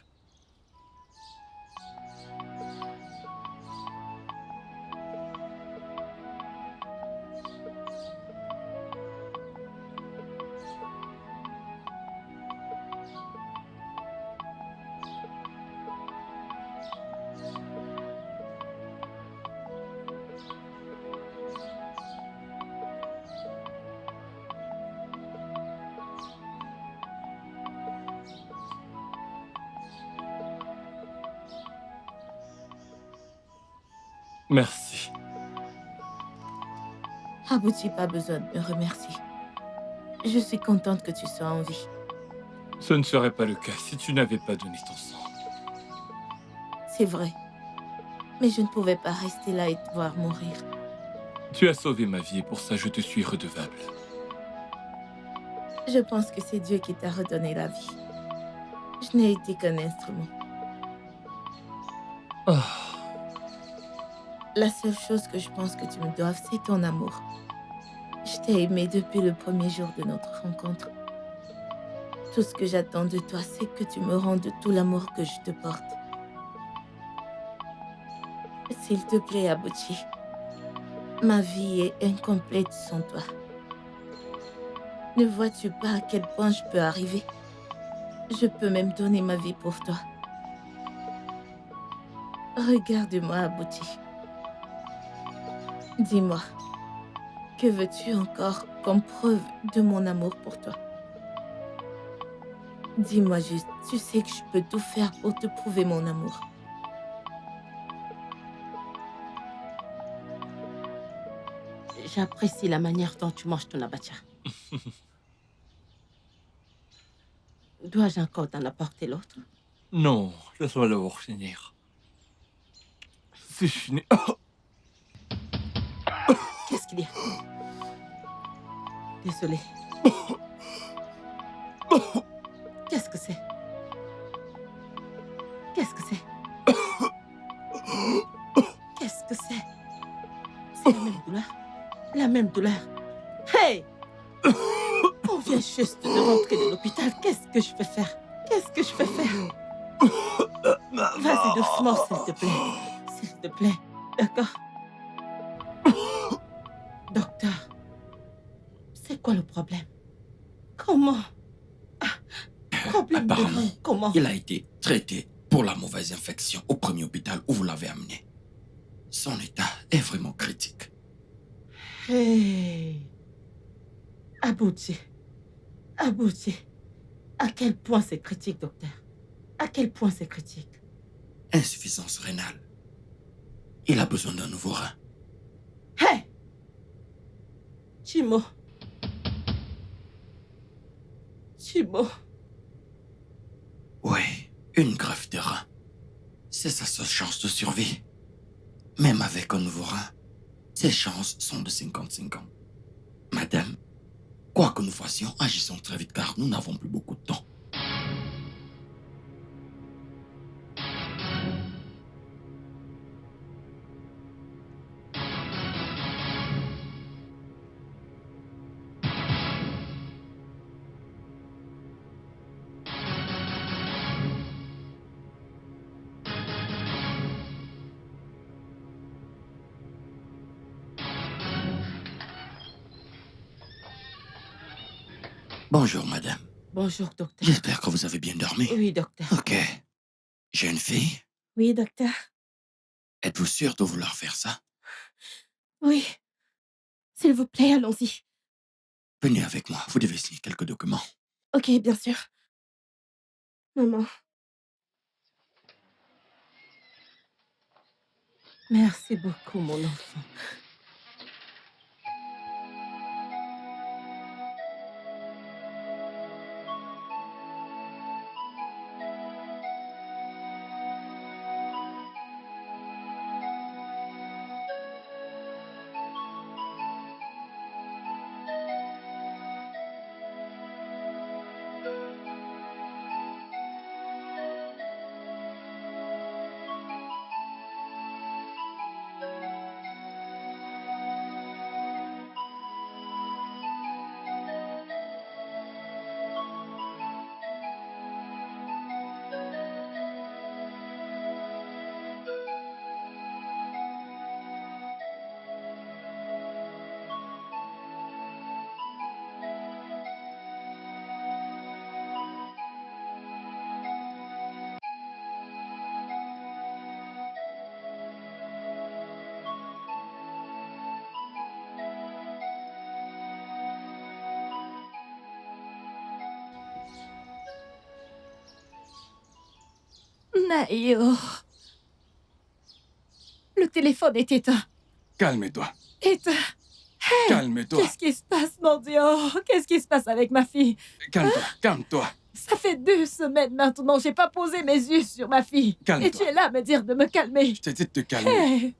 S5: Merci.
S2: Abouti, pas besoin de me remercier. Je suis contente que tu sois en vie.
S5: Ce ne serait pas le cas si tu n'avais pas donné ton sang.
S2: C'est vrai. Mais je ne pouvais pas rester là et te voir mourir.
S5: Tu as sauvé ma vie et pour ça je te suis redevable.
S2: Je pense que c'est Dieu qui t'a redonné la vie. Je n'ai été qu'un instrument.
S5: Oh,
S2: La seule chose que je pense que tu me doives, c'est ton amour. Je t'ai aimé depuis le premier jour de notre rencontre. Tout ce que j'attends de toi, c'est que tu me rendes tout l'amour que je te porte. S'il te plaît, Abouchi. Ma vie est incomplète sans toi. Ne vois-tu pas à quel point je peux arriver? Je peux même donner ma vie pour toi. Regarde-moi, Abouchi. Dis-moi, que veux-tu encore comme preuve de mon amour pour toi? Dis-moi juste, tu sais que je peux tout faire pour te prouver mon amour.
S4: J'apprécie la manière dont tu manges ton abacha. Dois-je encore t'en apporter l'autre?
S5: non, laisse-moi d'abord finir. Si je finis...
S4: Qu'est-ce qu'il y a? Désolé. Qu'est-ce que c'est? Qu'est-ce que c'est? Qu'est-ce que c'est? C'est la même douleur? La même douleur? Hey! On vient juste de rentrer de l'hôpital. Qu'est-ce que je peux faire? Qu'est-ce que je peux faire? Vas-y doucement, s'il te plaît. S'il te plaît. D'accord? Docteur, c'est quoi le problème? Comment? Problème de
S9: Apparemment,
S4: rein, comment?
S9: il a été traité pour la mauvaise infection au premier hôpital où vous l'avez amené. Son état est vraiment critique.
S4: Hey! Abouti. Abouti. À quel point c'est critique, docteur? À quel point c'est critique?
S9: Insuffisance rénale. Il a besoin d'un nouveau rein.
S4: Hey! Chimo. Chimo.
S9: Oui, une greffe de rein. C'est sa seule chance de survie. Même avec un nouveau rein, ses chances sont de 50-50. Madame, quoi que nous fassions, agissons très vite car nous n'avons plus beaucoup de temps. Bonjour, madame.
S4: Bonjour, docteur.
S9: J'espère que vous avez bien dormi.
S4: Oui, docteur.
S9: Ok. J'ai une fille.
S7: Oui, docteur.
S9: Êtes-vous sûr de vouloir faire ça?
S7: Oui. S'il vous plaît, allons-y.
S9: Venez avec moi. Vous devez signer quelques documents.
S7: Ok, bien sûr. Maman.
S4: Merci beaucoup, mon enfant.
S3: Naïo. Le téléphone est éteint.
S1: Calme-toi.
S3: Éteint.
S1: Calme-toi.
S3: Qu'est-ce qui se passe, mon Dieu? Qu'est-ce qui se passe avec ma fille?
S1: Calme-toi. Calme-toi.
S3: Ça fait 2 semaines maintenant, j'ai pas posé mes yeux sur ma fille.
S1: Calme-toi.
S3: Et tu es là à me dire de me calmer.
S1: Je t'ai dit de te calmer.
S3: Hey.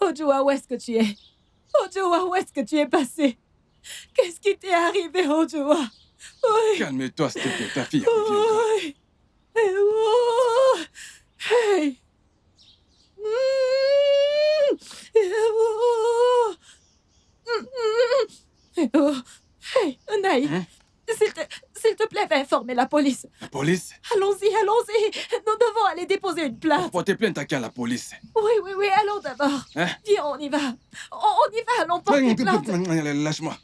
S3: Ojua, où est-ce que tu es? Ojua, où est-ce que tu es passé? Qu'est-ce qui t'est arrivé, Ojua? Oui.
S1: Calme-toi, s'il te plaît. Ta fille reviendra.
S3: Oui. Oh. Hey. Oh. Hey, Naï.
S1: Hein?
S3: S'il te plaît, va informer la police.
S1: La police?
S3: Allons-y, allons-y. Nous devons aller déposer une
S1: Pour
S3: plainte.
S1: porter plainte à qui à la police?
S3: Oui, oui, oui, allons d'abord.
S1: Hein?
S3: Viens, on y va. On y va, allons porter plainte.
S1: Lâche-moi.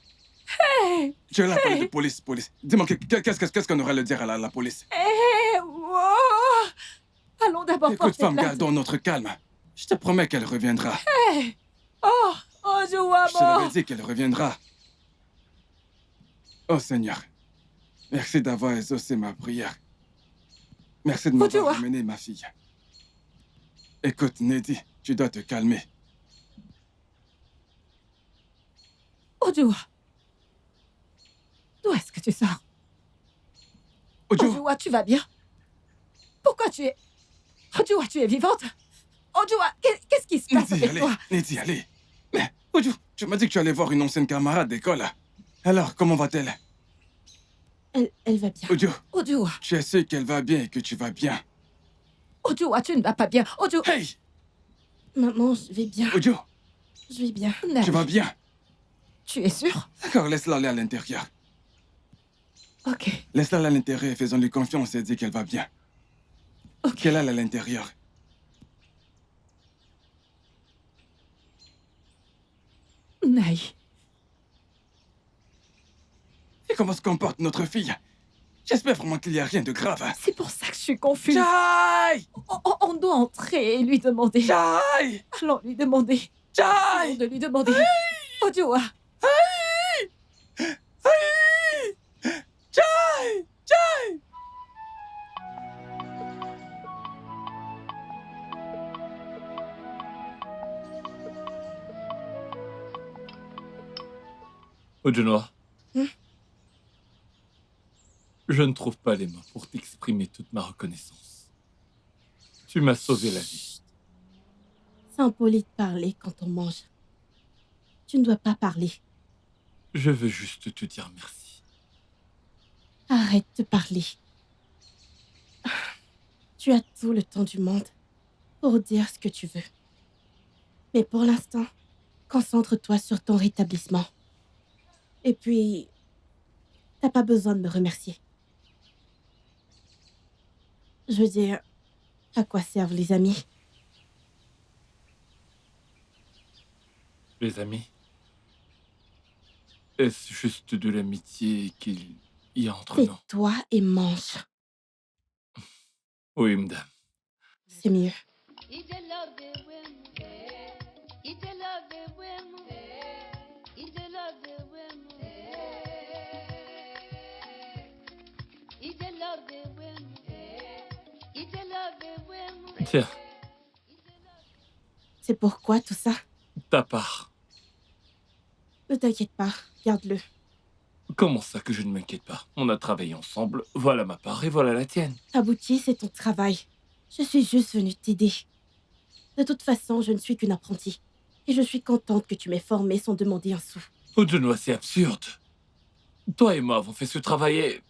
S3: Hey,
S1: Je vais la parler de police, police. Dis-moi, qu'est-ce qu'on aurait à le dire à la police?
S3: hey, wow. Allons d'abord
S1: Écoute,
S3: porter
S1: femme,
S3: plainte.
S1: gardons notre calme. Je te promets qu'elle reviendra.
S3: Hey. Oh, Ojua,
S1: Je te l'avais
S3: mort.
S1: dit qu'elle reviendra. Oh Seigneur, merci d'avoir exaucé ma prière. Merci de m'avoir
S3: Ojua.
S1: ramené ma fille. Écoute, Neddy, tu dois te calmer.
S3: Ojua. D'où est-ce que tu sors?
S1: Ojo,
S3: Ojua, tu vas bien? Pourquoi tu es... Ojua, tu es vivante? Ojua, qu'est-ce qui se passe
S1: Neddy,
S3: avec
S1: allez,
S3: toi?
S1: Neddy, allez. Mais, Ojo, tu m'as dit que tu allais voir une ancienne camarade d'école. Alors, comment va-t-elle?
S7: Elle va bien.
S1: Ojo,
S3: Ojua,
S1: tu es sûr qu'elle va bien et que tu vas bien.
S3: Ojua, tu ne vas pas bien. Ojua,
S1: Hey,
S7: Maman, je vais bien.
S1: Ojo,
S7: Je vais bien.
S3: Naï,
S1: tu vas bien.
S3: tu es sûr?
S1: D'accord, laisse-la aller à l'intérieur.
S3: Ok,
S1: Laisse-la aller à l'intérieur et faisons-lui confiance et dis qu'elle va bien.
S3: ok.
S1: Qu'elle aille à l'intérieur.
S3: Naï,
S1: Et comment se comporte notre fille? J'espère vraiment qu'il n'y a rien de grave.
S3: c'est pour ça que je suis confuse.
S1: Jai!
S3: On doit entrer et lui demander.
S1: Jai!
S3: Allons lui demander.
S1: Jai!
S3: Allons de lui demander. Ojua,
S1: Jai! Jai!
S5: Ojunwa.
S7: Hmm?
S5: Je ne trouve pas les mots pour t'exprimer toute ma reconnaissance. Tu m'as sauvé la vie.
S7: C'est impoli de parler quand on mange. Tu ne dois pas parler.
S5: Je veux juste te dire merci.
S7: Arrête de parler. Tu as tout le temps du monde pour dire ce que tu veux. Mais pour l'instant, concentre-toi sur ton rétablissement. Et puis, t'as pas besoin de me remercier. Je veux dire, à quoi servent les amis?
S5: Les amis, est-ce juste de l'amitié qu'ils il y a entre nous.
S7: Tais-toi et mange.
S5: Oui, madame.
S7: C'est mieux.
S5: Tiens,
S7: C'est pourquoi tout ça?
S5: ta part.
S7: Ne t'inquiète pas, garde-le.
S5: Comment ça que je ne m'inquiète pas? On a travaillé ensemble, voilà ma part et voilà la tienne.
S7: Abouti, c'est ton travail. Je suis juste venue t'aider. De toute façon, je ne suis qu'une apprentie. Et je suis contente que tu m'aies formée sans demander un sou.
S5: Audenois, c'est absurde. Toi et moi avons fait ce travail et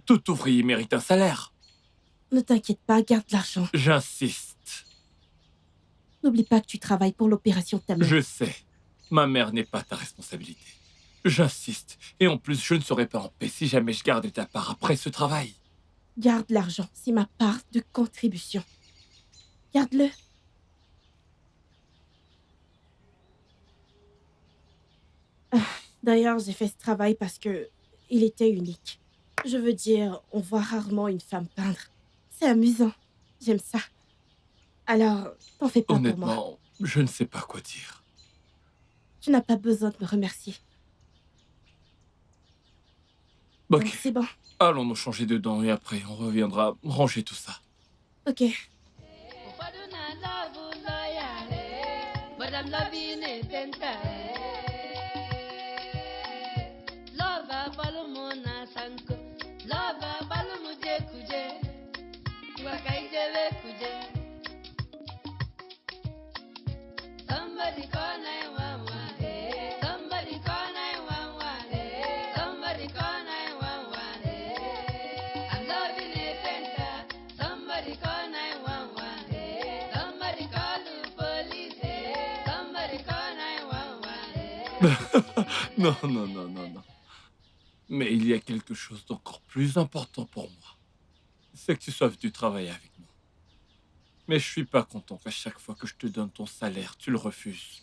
S5: tout ouvrier mérite un salaire.
S7: Ne t'inquiète pas, garde l'argent.
S5: J'insiste.
S7: N'oublie pas que tu travailles pour l'opération de ta mère.
S5: Je sais. Ma mère n'est pas ta responsabilité. J'insiste. Et en plus, je ne serai pas en paix si jamais je gardais ta part après ce travail.
S7: Garde l'argent, c'est ma part de contribution. Garde-le. D'ailleurs, j'ai fait ce travail parce que il était unique. Je veux dire, on voit rarement une femme peindre. C'est amusant. J'aime ça. Alors, t'en fais pas pour moi.
S5: Honnêtement, je ne sais pas quoi dire.
S7: Tu n'as pas besoin de me remercier.
S5: Ok,
S7: Donc c'est bon.
S5: allons nous changer dedans et après on reviendra ranger tout ça.
S7: Ok.
S6: Madame la vie n'est pas Lova balumona sanko Lova balumuje kuje Wakaijeve kuje Somebody call 911 Somebody call 911 Somebody call 911 I'm loving a penta Somebody call 911 Somebody call the police Somebody call 911
S5: Non, non, non, non, non. Mais il y a quelque chose d'encore plus important pour moi. C'est que tu sois venu travailler avec moi. Mais je suis pas content qu'à chaque fois que je te donne ton salaire, tu le refuses.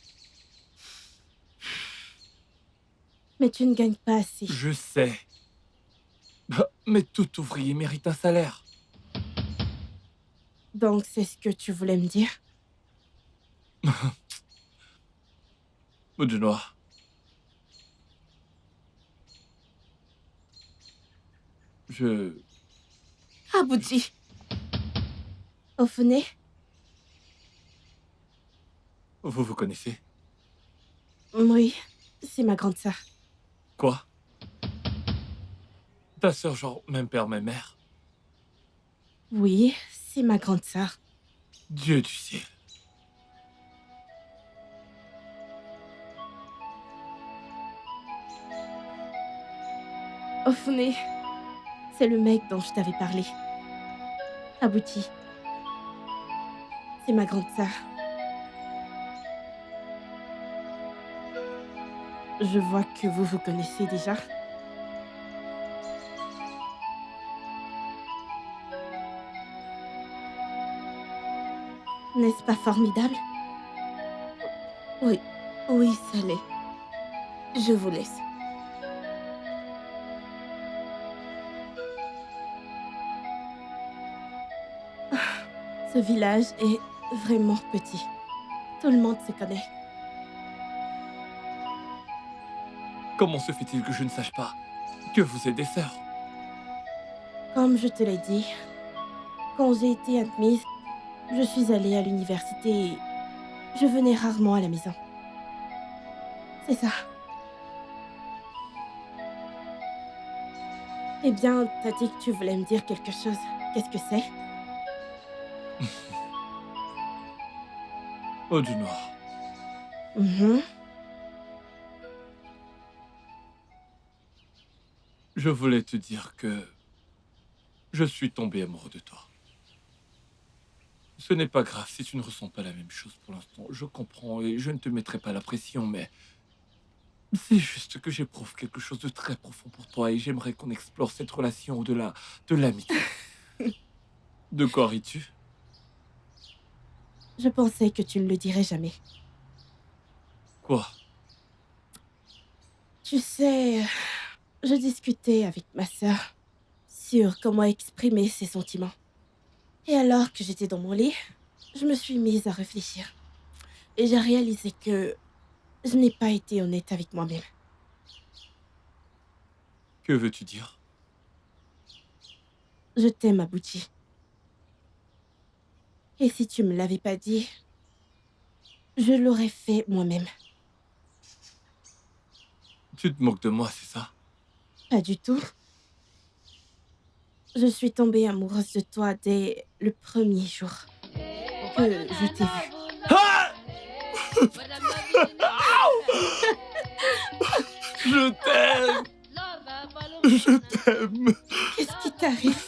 S7: Mais tu ne gagnes pas assez.
S5: Je sais. Mais tout ouvrier mérite un salaire.
S7: Donc c'est ce que tu voulais me dire?
S5: Audenois.
S2: Abouti,
S7: Ophoné?
S5: Vous vous connaissez?
S7: Oui, c'est ma grande sœur.
S5: Quoi? Ta sœur, genre, même père, même mère?
S7: Oui, c'est ma grande sœur.
S5: Dieu du ciel.
S7: Ophoné, c'est le mec dont je t'avais parlé. Abouti. C'est ma grande sœur. Je vois que vous vous connaissez déjà. N'est-ce pas formidable?
S2: oui, ça l'est. Je vous laisse.
S7: Ce village est vraiment petit. Tout le monde se connaît.
S5: Comment se fait-il que je ne sache pas que vous êtes des sœurs?
S7: Comme je te l'ai dit, quand j'ai été admise, je suis allée à l'université et je venais rarement à la maison. C'est ça. Eh bien, t'as dit que tu voulais me dire quelque chose. Qu'est-ce que c'est?
S5: Audenois.
S7: Mhm.
S5: Je voulais te dire que je suis tombé amoureux de toi. Ce n'est pas grave si tu ne ressens pas la même chose pour l'instant. Je comprends et je ne te mettrai pas la pression, mais c'est juste que j'éprouve quelque chose de très profond pour toi et j'aimerais qu'on explore cette relation au-delà de l'amitié. De quoi ris-tu?
S7: Je pensais que tu ne le dirais jamais.
S5: Quoi?
S7: Tu sais, Je discutais avec ma sœur sur comment exprimer ses sentiments. Et alors que j'étais dans mon lit, je me suis mise à réfléchir. Et j'ai réalisé que je n'ai pas été honnête avec moi-même.
S5: Que veux-tu dire?
S7: Je t'aime, Abouti. Et si tu me l'avais pas dit, je l'aurais fait moi-même.
S5: Tu te moques de moi, c'est ça?
S7: Pas du tout. Je suis tombée amoureuse de toi dès le premier jour que je t'ai vu.
S5: Ah! Je t'aime! Je t'aime!
S7: Qu'est-ce qui t'arrive?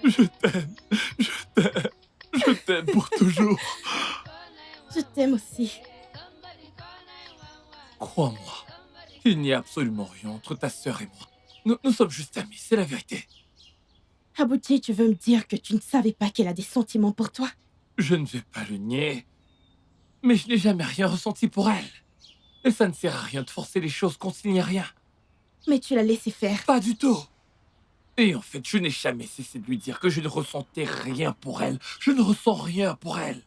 S5: Je t'aime! Je t'aime! Je t'aime pour toujours!
S7: Je t'aime aussi.
S5: Crois-moi, il n'y a absolument rien entre ta sœur et moi. Nous sommes juste amis, c'est la vérité.
S7: Abouti, tu veux me dire que tu ne savais pas qu'elle a des sentiments pour toi?
S5: Je ne vais pas le nier, mais je n'ai jamais rien ressenti pour elle. Et ça ne sert à rien de forcer les choses quand il n'y a rien.
S7: Mais tu l'as laissé faire.
S5: Pas du tout. Et en fait, je n'ai jamais cessé de lui dire que je ne ressentais rien pour elle. Je ne ressens rien pour elle.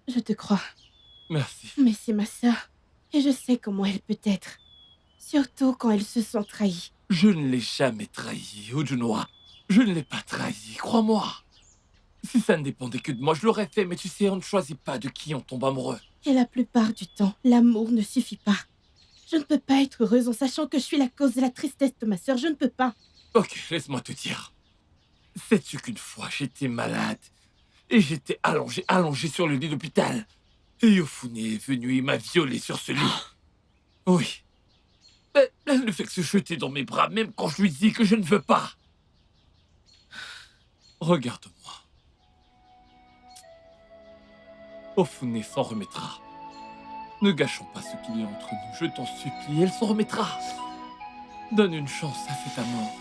S7: Je te crois.
S5: Merci.
S7: Mais c'est ma sœur. Et je sais comment elle peut être. Surtout quand elle se sent trahie.
S5: Je ne l'ai jamais trahi, Ojunwa. Je ne l'ai pas trahi, crois-moi. Si ça ne dépendait que de moi, je l'aurais fait, mais tu sais, on ne choisit pas de qui on tombe amoureux.
S7: Et la plupart du temps, l'amour ne suffit pas. Je ne peux pas être heureuse en sachant que je suis la cause de la tristesse de ma sœur. Je ne peux pas.
S5: Ok, laisse-moi te dire. Sais-tu qu'une fois, j'étais malade et j'étais allongé sur le lit d'hôpital. Et Yofune est venue et m'a violé sur ce lit. Oui. Mais elle ne fait que se jeter dans mes bras, même quand je lui dis que je ne veux pas. Regarde-moi. Ofune s'en remettra. Ne gâchons pas ce qu'il y a entre nous, je t'en supplie, elle s'en remettra. Donne une chance à cet amour.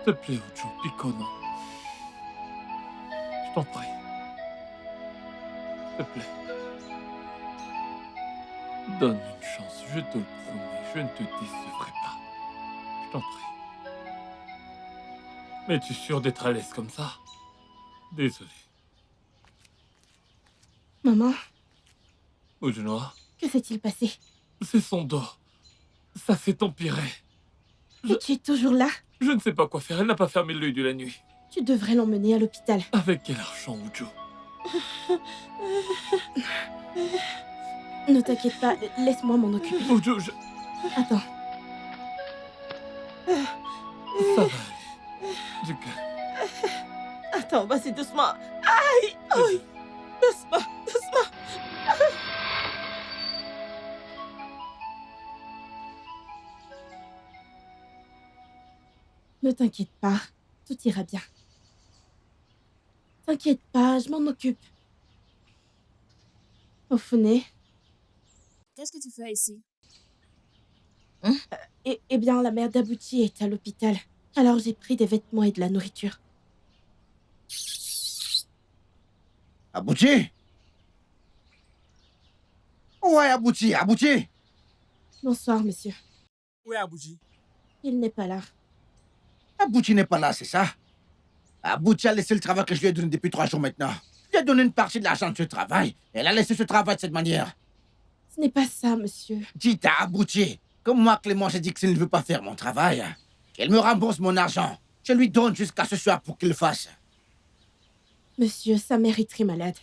S5: S'il te plaît, Ojo, Picono. Je t'en prie. S'il te plaît. Donne une chance, je te le promets, je ne te décevrai pas. Je t'en prie. Mais tu es sûr d'être à l'aise comme ça? Désolé.
S7: Maman,
S5: Ojunwa,
S7: que s'est-il passé?
S5: c'est son dos. Ça s'est empiré.
S7: Et tu es toujours là?
S5: Je ne sais pas quoi faire, elle n'a pas fermé l'œil de la nuit.
S7: Tu devrais l'emmener à l'hôpital.
S5: Avec quel argent, Ujo?
S7: Ne t'inquiète pas, laisse-moi m'en occuper.
S5: Ujo, je...
S7: Attends.
S5: Ça va aller. Du calme.
S4: Attends, vas-y, doucement. Aïe, aïe. Doucement, doucement.
S7: Ne t'inquiète pas, tout ira bien. T'inquiète pas, je m'en occupe. Ofune,
S10: Qu'est-ce que tu fais ici?
S7: eh bien, la mère d'Abouti est à l'hôpital. Alors j'ai pris des vêtements et de la nourriture.
S11: Abouti? Ouais, Abouti, Abouti!
S7: Bonsoir, monsieur.
S10: Où est Abouji?
S7: Il n'est pas là.
S11: Abouti n'est pas là, c'est ça? Abouti a laissé le travail que je lui ai donné depuis 3 jours maintenant. Je lui ai donné une partie de l'argent de ce travail. Elle a laissé ce travail de cette manière.
S7: Ce n'est pas ça, monsieur.
S11: Dites à Abouti, comme moi, Clément, j'ai dit que s'il ne veut pas faire mon travail, qu'elle me rembourse mon argent. Je lui donne jusqu'à ce soir pour qu'il le fasse.
S7: Monsieur, sa mère est très malade.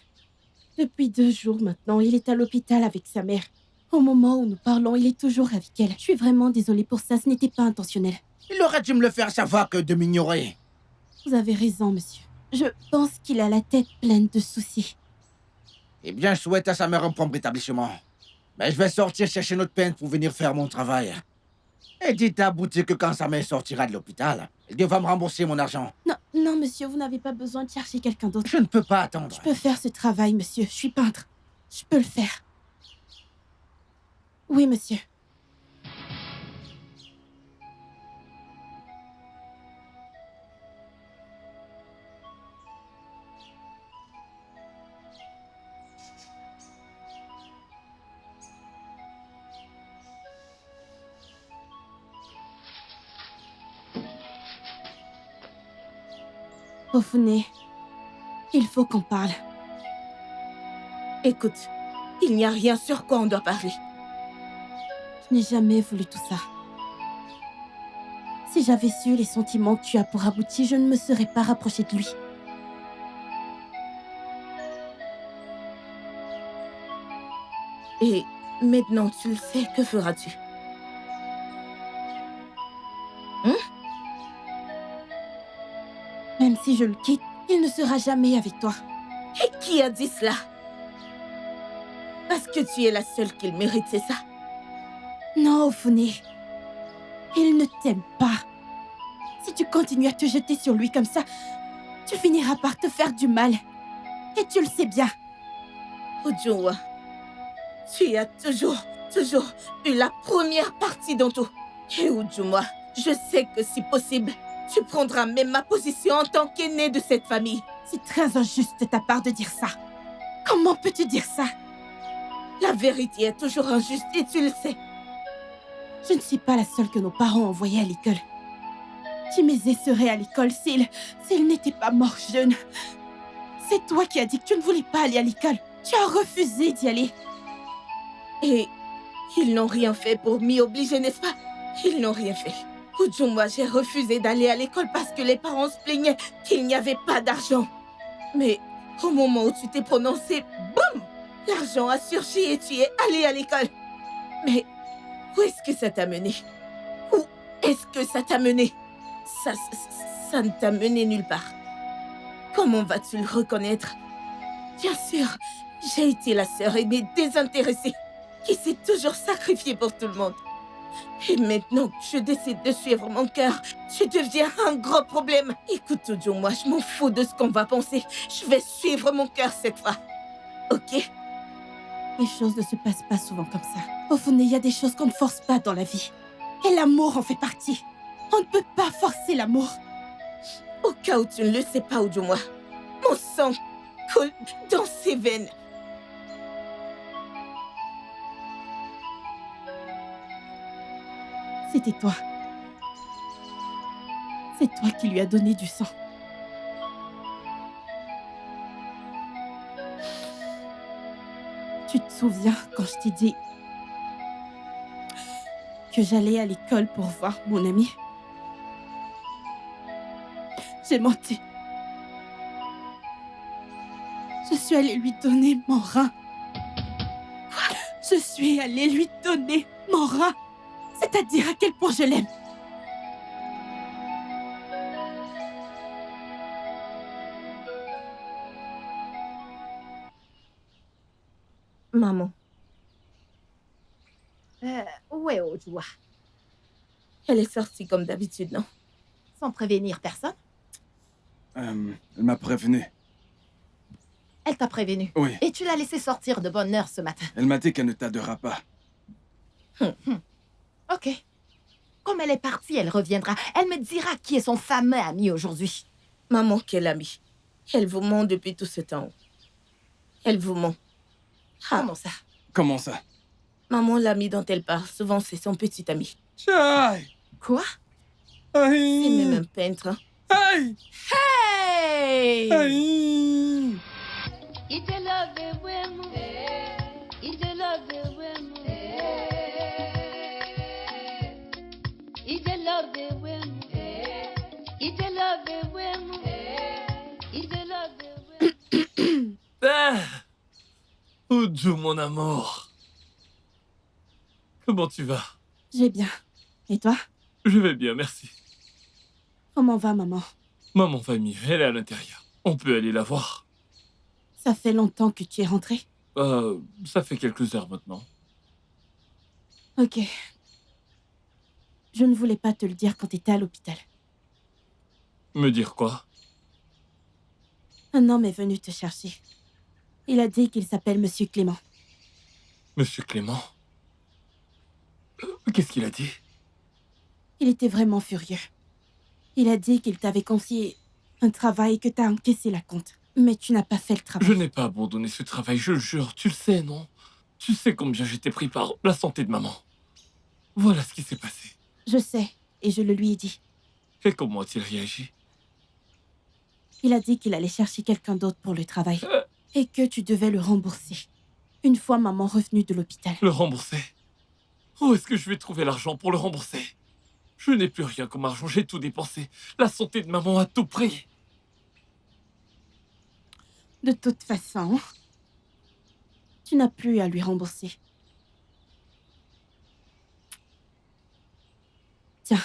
S7: Depuis 2 jours maintenant, il est à l'hôpital avec sa mère. Au moment où nous parlons, il est toujours avec elle. Je suis vraiment désolée pour ça, ce n'était pas intentionnel.
S11: Il aurait dû me le faire savoir que de m'ignorer.
S7: Vous avez raison, monsieur. Je pense qu'il a la tête pleine de soucis.
S11: Eh bien, je souhaite à sa mère un prompt rétablissement. Mais je vais sortir chercher notre peine pour venir faire mon travail. Et dites à Abouti que quand sa mère sortira de l'hôpital, elle devra me rembourser mon argent.
S7: Non, non, monsieur, vous n'avez pas besoin de chercher quelqu'un d'autre.
S11: Je ne peux pas attendre.
S7: Je peux faire ce travail, monsieur. Je suis peintre. Je peux le faire. Oui, monsieur. Ofune, il faut qu'on parle.
S2: Écoute, il n'y a rien sur quoi on doit parler.
S7: Je n'ai jamais voulu tout ça. Si j'avais su les sentiments que tu as pour Abouti, je ne me serais pas rapprochée de lui.
S2: Et maintenant tu le sais, que feras-tu?
S7: Même si je le quitte, il ne sera jamais avec toi.
S2: Et qui a dit cela? Parce que tu es la seule qu'il mérite, c'est ça?
S7: Non, Ofune. Il ne t'aime pas. Si tu continues à te jeter sur lui comme ça, tu finiras par te faire du mal. Et tu le sais bien.
S2: Ujungwa, tu as toujours eu la première partie dans tout. Et Ujungwa, je sais que si possible, tu prendras même ma position en tant qu'aîné de cette famille.
S7: C'est très injuste de ta part de dire ça. Comment peux-tu dire ça?
S2: La vérité est toujours injuste et tu le sais.
S7: Je ne suis pas la seule que nos parents ont envoyée à l'école. Timezé serait à l'école s'il n'était pas mort jeune. C'est toi qui as dit que tu ne voulais pas aller à l'école. Tu as refusé d'y aller.
S2: Et ils n'ont rien fait pour m'y obliger, n'est-ce pas? Ils n'ont rien fait. Ujungwa, j'ai refusé d'aller à l'école parce que les parents se plaignaient qu'il n'y avait pas d'argent. Mais au moment où tu t'es prononcé, boum! L'argent a surgi et tu es allé à l'école. Mais où est-ce que ça t'a mené? Où est-ce que ça t'a mené? Ça ne t'a mené nulle part. Comment vas-tu le reconnaître? Bien sûr, j'ai été la sœur aînée désintéressée qui s'est toujours sacrifiée pour tout le monde. Et maintenant que je décide de suivre mon cœur, tu deviens un gros problème. Écoute, Ujungwa, je m'en fous de ce qu'on va penser. Je vais suivre mon cœur cette fois. Ok?
S7: Les choses ne se passent pas souvent comme ça. Ofune, il y a des choses qu'on ne force pas dans la vie. Et l'amour en fait partie. On ne peut pas forcer l'amour.
S2: Au cas où tu ne le sais pas, Ujungwa, mon sang coule dans ses veines.
S7: C'était toi. C'est toi qui lui as donné du sang. Tu te souviens quand je t'ai dit que j'allais à l'école pour voir mon ami? J'ai menti. Je suis allée lui donner mon rein. Je suis allée lui donner mon rein. C'est-à-dire à quel point je l'aime.
S2: Maman,
S8: Où est Ujungwa?
S2: elle est sortie comme d'habitude, non?
S8: Sans prévenir personne?
S1: Elle m'a prévenu.
S8: Elle t'a prévenu.
S1: Oui.
S8: Et tu l'as laissée sortir de bonne heure ce matin.
S1: Elle m'a dit qu'elle ne t'adorera pas.
S8: Ok. Comme elle est partie, elle reviendra. Elle me dira qui est son fameux ami aujourd'hui.
S2: Maman, quelle amie. Elle vous ment depuis tout ce temps. Elle vous ment. Ah,
S8: Comment ça?
S1: Comment ça?
S2: maman, l'ami dont elle parle, souvent c'est son petit ami.
S1: Chai!
S8: Quoi?
S2: C'est même un peintre. Hein?
S1: Aïe!
S8: Hey!
S1: Aïe!
S6: Il te love vraiment. Il te love vraiment. Il te love vraiment. Il te love vraiment. Il te love vraiment.
S5: Ah Uju, mon amour. Comment tu vas?
S7: J'ai bien. Et toi?
S5: Je vais bien, merci.
S7: Comment va, maman?
S5: Maman va mieux, elle est à l'intérieur. On peut aller la voir.
S7: Ça fait longtemps que tu es rentrée?
S5: Ça fait quelques heures maintenant.
S7: Ok. Je ne voulais pas te le dire quand tu étais à l'hôpital.
S5: Me dire quoi?
S7: Un homme est venu te chercher. Il a dit qu'il s'appelle Monsieur Clément.
S5: Monsieur Clément? Qu'est-ce qu'il a dit?
S7: Il était vraiment furieux. Il a dit qu'il t'avait confié un travail et que t'as encaissé la compte. Mais tu n'as pas fait le travail.
S5: Je n'ai pas abandonné ce travail, je le jure. Tu le sais, non? Tu sais combien j'étais pris par la santé de maman. Voilà ce qui s'est passé.
S7: Je sais, et je le lui ai dit.
S5: Et comment a-t-il réagi?
S7: Il a dit qu'il allait chercher quelqu'un d'autre pour le travail. Et que tu devais le rembourser. Une fois maman revenue de l'hôpital.
S5: Le rembourser? Où est-ce que je vais trouver l'argent pour le rembourser? Je n'ai plus rien comme argent, j'ai tout dépensé. La santé de maman à tout prix.
S7: De toute façon, tu n'as plus à lui rembourser. Tiens.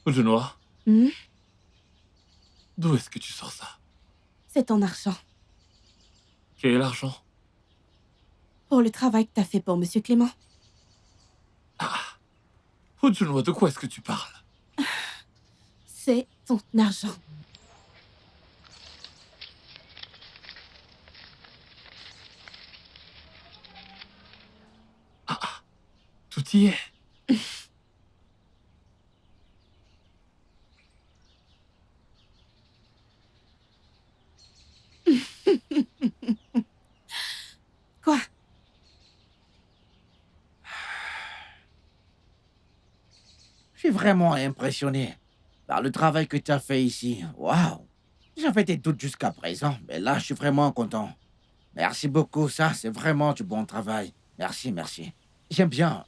S5: Ujunwa,
S7: Hmm?
S5: d'où est-ce que tu sors ça?
S7: C'est ton argent.
S5: Quel argent?
S7: Pour le travail que t'as fait pour Monsieur Clément.
S5: Ujunwa, de quoi est-ce que tu parles?
S7: C'est ton argent.
S5: Tout y est.
S7: Quoi?
S11: Je suis vraiment impressionné par le travail que tu as fait ici. Waouh! J'avais des doutes jusqu'à présent, mais là, je suis vraiment content. Merci beaucoup, ça, c'est vraiment du bon travail. Merci, merci. J'aime bien.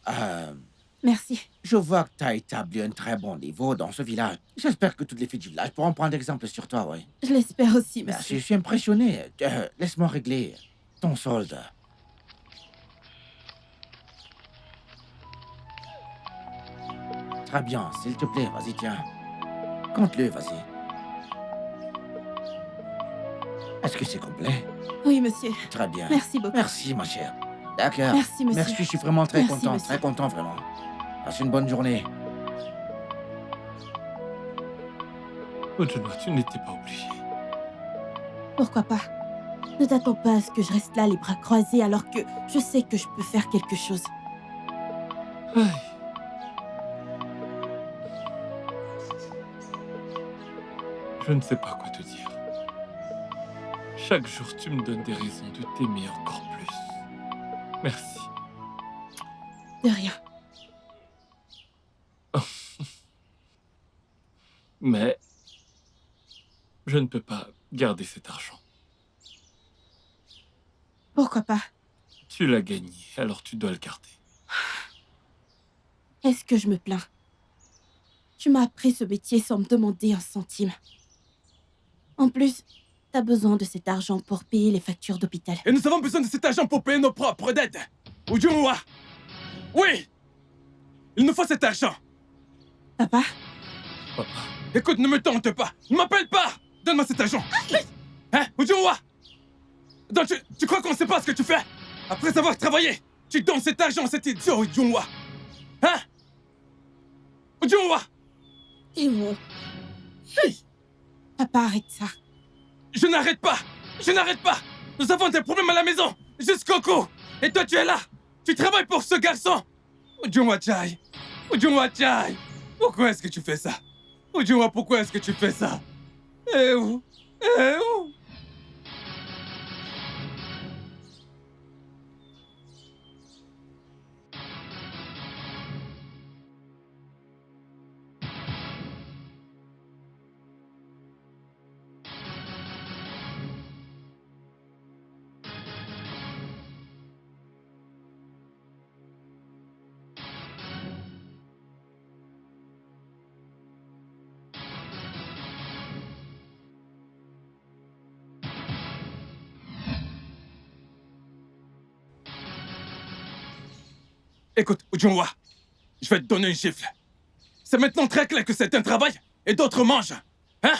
S7: Merci.
S11: Je vois que tu as établi un très bon niveau dans ce village. J'espère que toutes les filles du village pourront prendre exemple sur toi, oui.
S7: Je l'espère aussi,
S11: Merci,
S7: monsieur.
S11: je suis impressionné. Laisse-moi régler ton solde. Très bien, s'il te plaît, vas-y, tiens. Compte-le, vas-y. Est-ce que c'est complet?
S7: Oui, monsieur.
S11: Très bien.
S7: Merci beaucoup.
S11: Merci, ma chère. D'accord.
S7: Merci, monsieur.
S11: Merci, je suis vraiment très
S7: Merci,
S11: content,
S7: monsieur.
S11: très content, vraiment. Passe une bonne journée.
S5: Ujunwa, tu n'étais pas obligé.
S7: Pourquoi pas? Ne t'attends pas à ce que je reste là les bras croisés alors que je sais que je peux faire quelque chose.
S5: Aïe. Je ne sais pas quoi te dire. Chaque jour, tu me donnes des raisons de t'aimer encore plus. Merci.
S7: De rien.
S5: Mais je ne peux pas garder cet argent.
S7: Pourquoi pas?
S5: Tu l'as gagné, alors tu dois le garder.
S7: Est-ce que je me plains? Tu m'as appris ce métier sans me demander un centime. En plus, t'as besoin de cet argent pour payer les factures d'hôpital.
S1: Et nous avons besoin de cet argent pour payer nos propres dettes. Ujunwa! Oui! Il nous faut cet argent.
S7: Papa?
S5: Papa,
S1: Écoute, ne me tente pas. Ne m'appelle pas. Donne-moi cet argent. Hein, Ujunwa? Donc, tu crois qu'on ne sait pas ce que tu fais? Après avoir travaillé, tu donnes cet argent à cet idiot, Ujunwa. Hein? Ujunwa!
S7: Et où?
S1: Hey!
S7: Papa, arrête ça.
S1: Je n'arrête pas. Je n'arrête pas. Nous avons des problèmes à la maison. Jusqu'au cou. Et toi, tu es là. Tu travailles pour ce garçon. Ujunwa Chai. Ujunwa Chai. Pourquoi est-ce que tu fais ça? Ujunwa, pourquoi est-ce que tu fais ça? Eh où? Eh où? Écoute, Ujunwa, je vais te donner une chiffre. C'est maintenant très clair que c'est un travail et d'autres mangent. Hein?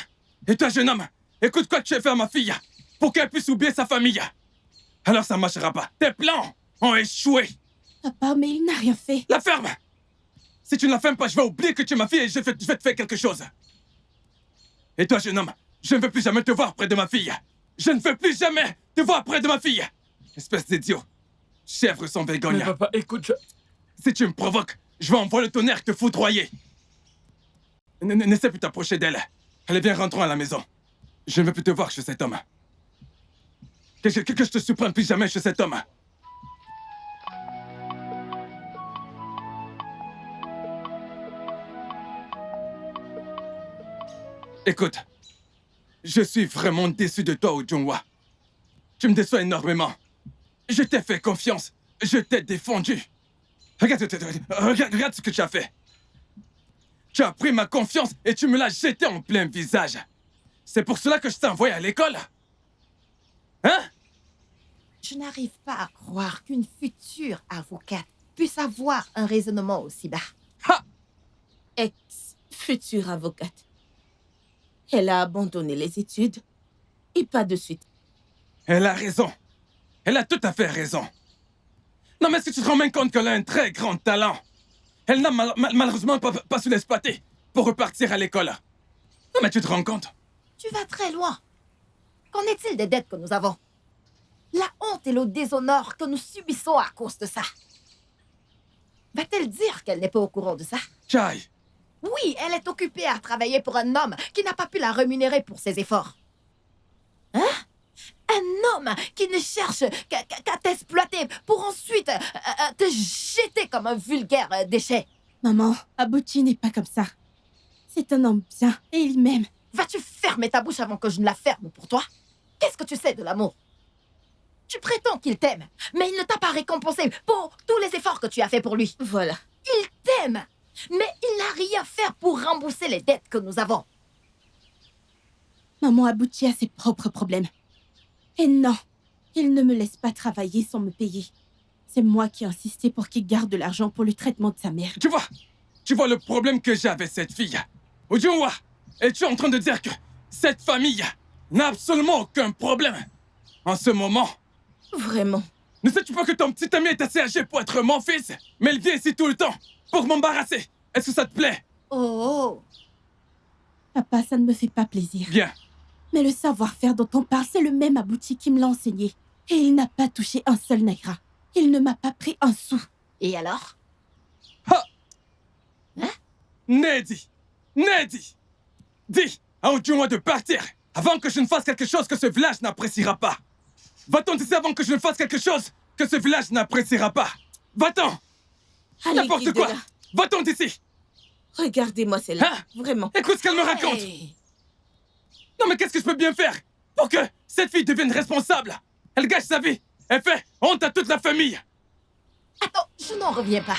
S1: Et toi, jeune homme, écoute quoi que tu as fait à ma fille pour qu'elle puisse oublier sa famille. Alors ça ne marchera pas. Tes plans ont échoué.
S7: Papa, mais il n'a rien fait.
S1: La ferme! Si tu ne la fermes pas, je vais oublier que tu es ma fille et je vais te faire quelque chose. Et toi, jeune homme, je ne veux plus jamais te voir près de ma fille. Je ne veux plus jamais te voir près de ma fille. Espèce d'idiot. Chèvre sans vergogne.
S5: mais papa, écoute,
S1: Si tu me provoques, je vais envoyer le tonnerre te foudroyer. N'essaie plus t'approcher d'elle. Allez, viens, rentrons à la maison. Je ne veux plus te voir chez cet homme. Que je te surprenne plus jamais chez cet homme. Écoute, Je suis vraiment déçu de toi, Ujungwa. Tu me déçois énormément. Je t'ai fait confiance. Je t'ai défendu. Regarde ce que tu as fait. Tu as pris ma confiance et tu me l'as jeté en plein visage. C'est pour cela que je t'ai envoyé à l'école. Hein?
S8: Je n'arrive pas à croire qu'une future avocate puisse avoir un raisonnement aussi bas.
S1: Ha!
S2: Ex-future avocate. Elle a abandonné les études et pas de suite.
S1: Elle a raison. Elle a tout à fait raison. Non, mais est-ce que tu te rends bien compte qu'elle a un très grand talent? Elle n'a malheureusement pas su l'exploiter pour repartir à l'école. Non, mais tu te rends compte?
S8: Tu vas très loin. Qu'en est-il des dettes que nous avons? La honte et le déshonneur que nous subissons à cause de ça. Va-t-elle dire qu'elle n'est pas au courant de ça?
S1: Chai,
S8: Oui, elle est occupée à travailler pour un homme qui n'a pas pu la rémunérer pour ses efforts. Hein? Un homme qui ne cherche qu'à t'exploiter pour ensuite te jeter comme un vulgaire déchet.
S7: Maman, Abuchi n'est pas comme ça. C'est un homme bien et il m'aime.
S8: Vas-tu fermer ta bouche avant que je ne la ferme pour toi? Qu'est-ce que tu sais de l'amour? Tu prétends qu'il t'aime, mais il ne t'a pas récompensé pour tous les efforts que tu as fait pour lui.
S2: Voilà.
S8: Il t'aime, mais il n'a rien fait pour rembourser les dettes que nous avons.
S7: Maman, Abuchi a ses propres problèmes. Et non, il ne me laisse pas travailler sans me payer. C'est moi qui ai insisté pour qu'il garde de l'argent pour le traitement de sa mère.
S1: tu vois le problème que j'ai avec cette fille. Ujungwa, es-tu en train de dire que cette famille n'a absolument aucun problème en ce moment?
S2: Vraiment.
S1: Ne sais-tu pas que ton petit ami est assez âgé pour être mon fils? Mais il vient ici tout le temps pour m'embarrasser. Est-ce que ça te plaît?
S8: Oh,
S7: Papa, ça ne me fait pas plaisir.
S1: Bien.
S7: Mais le savoir-faire dont on parle, c'est le même Abuchi qui me l'a enseigné. Et il n'a pas touché un seul naira. Il ne m'a pas pris un sou.
S8: et alors?
S1: Ha!
S8: Hein?
S1: Nedi! Dis à Ujungwa de partir avant que je ne fasse quelque chose que ce village n'appréciera pas. Va-t'en d'ici avant que je ne fasse quelque chose que ce village n'appréciera pas. Va-t'en!
S2: Allez,
S1: N'importe quoi!
S2: quitte-la.
S1: Va-t'en d'ici!
S2: Regardez-moi celle-là.
S1: Hein?
S2: Vraiment.
S1: Écoute ce qu'elle me raconte!
S8: Hey.
S1: Non mais qu'est-ce que je peux bien faire pour que cette fille devienne responsable? Elle gâche sa vie! Elle fait honte à toute la famille!
S8: Attends, je n'en reviens pas.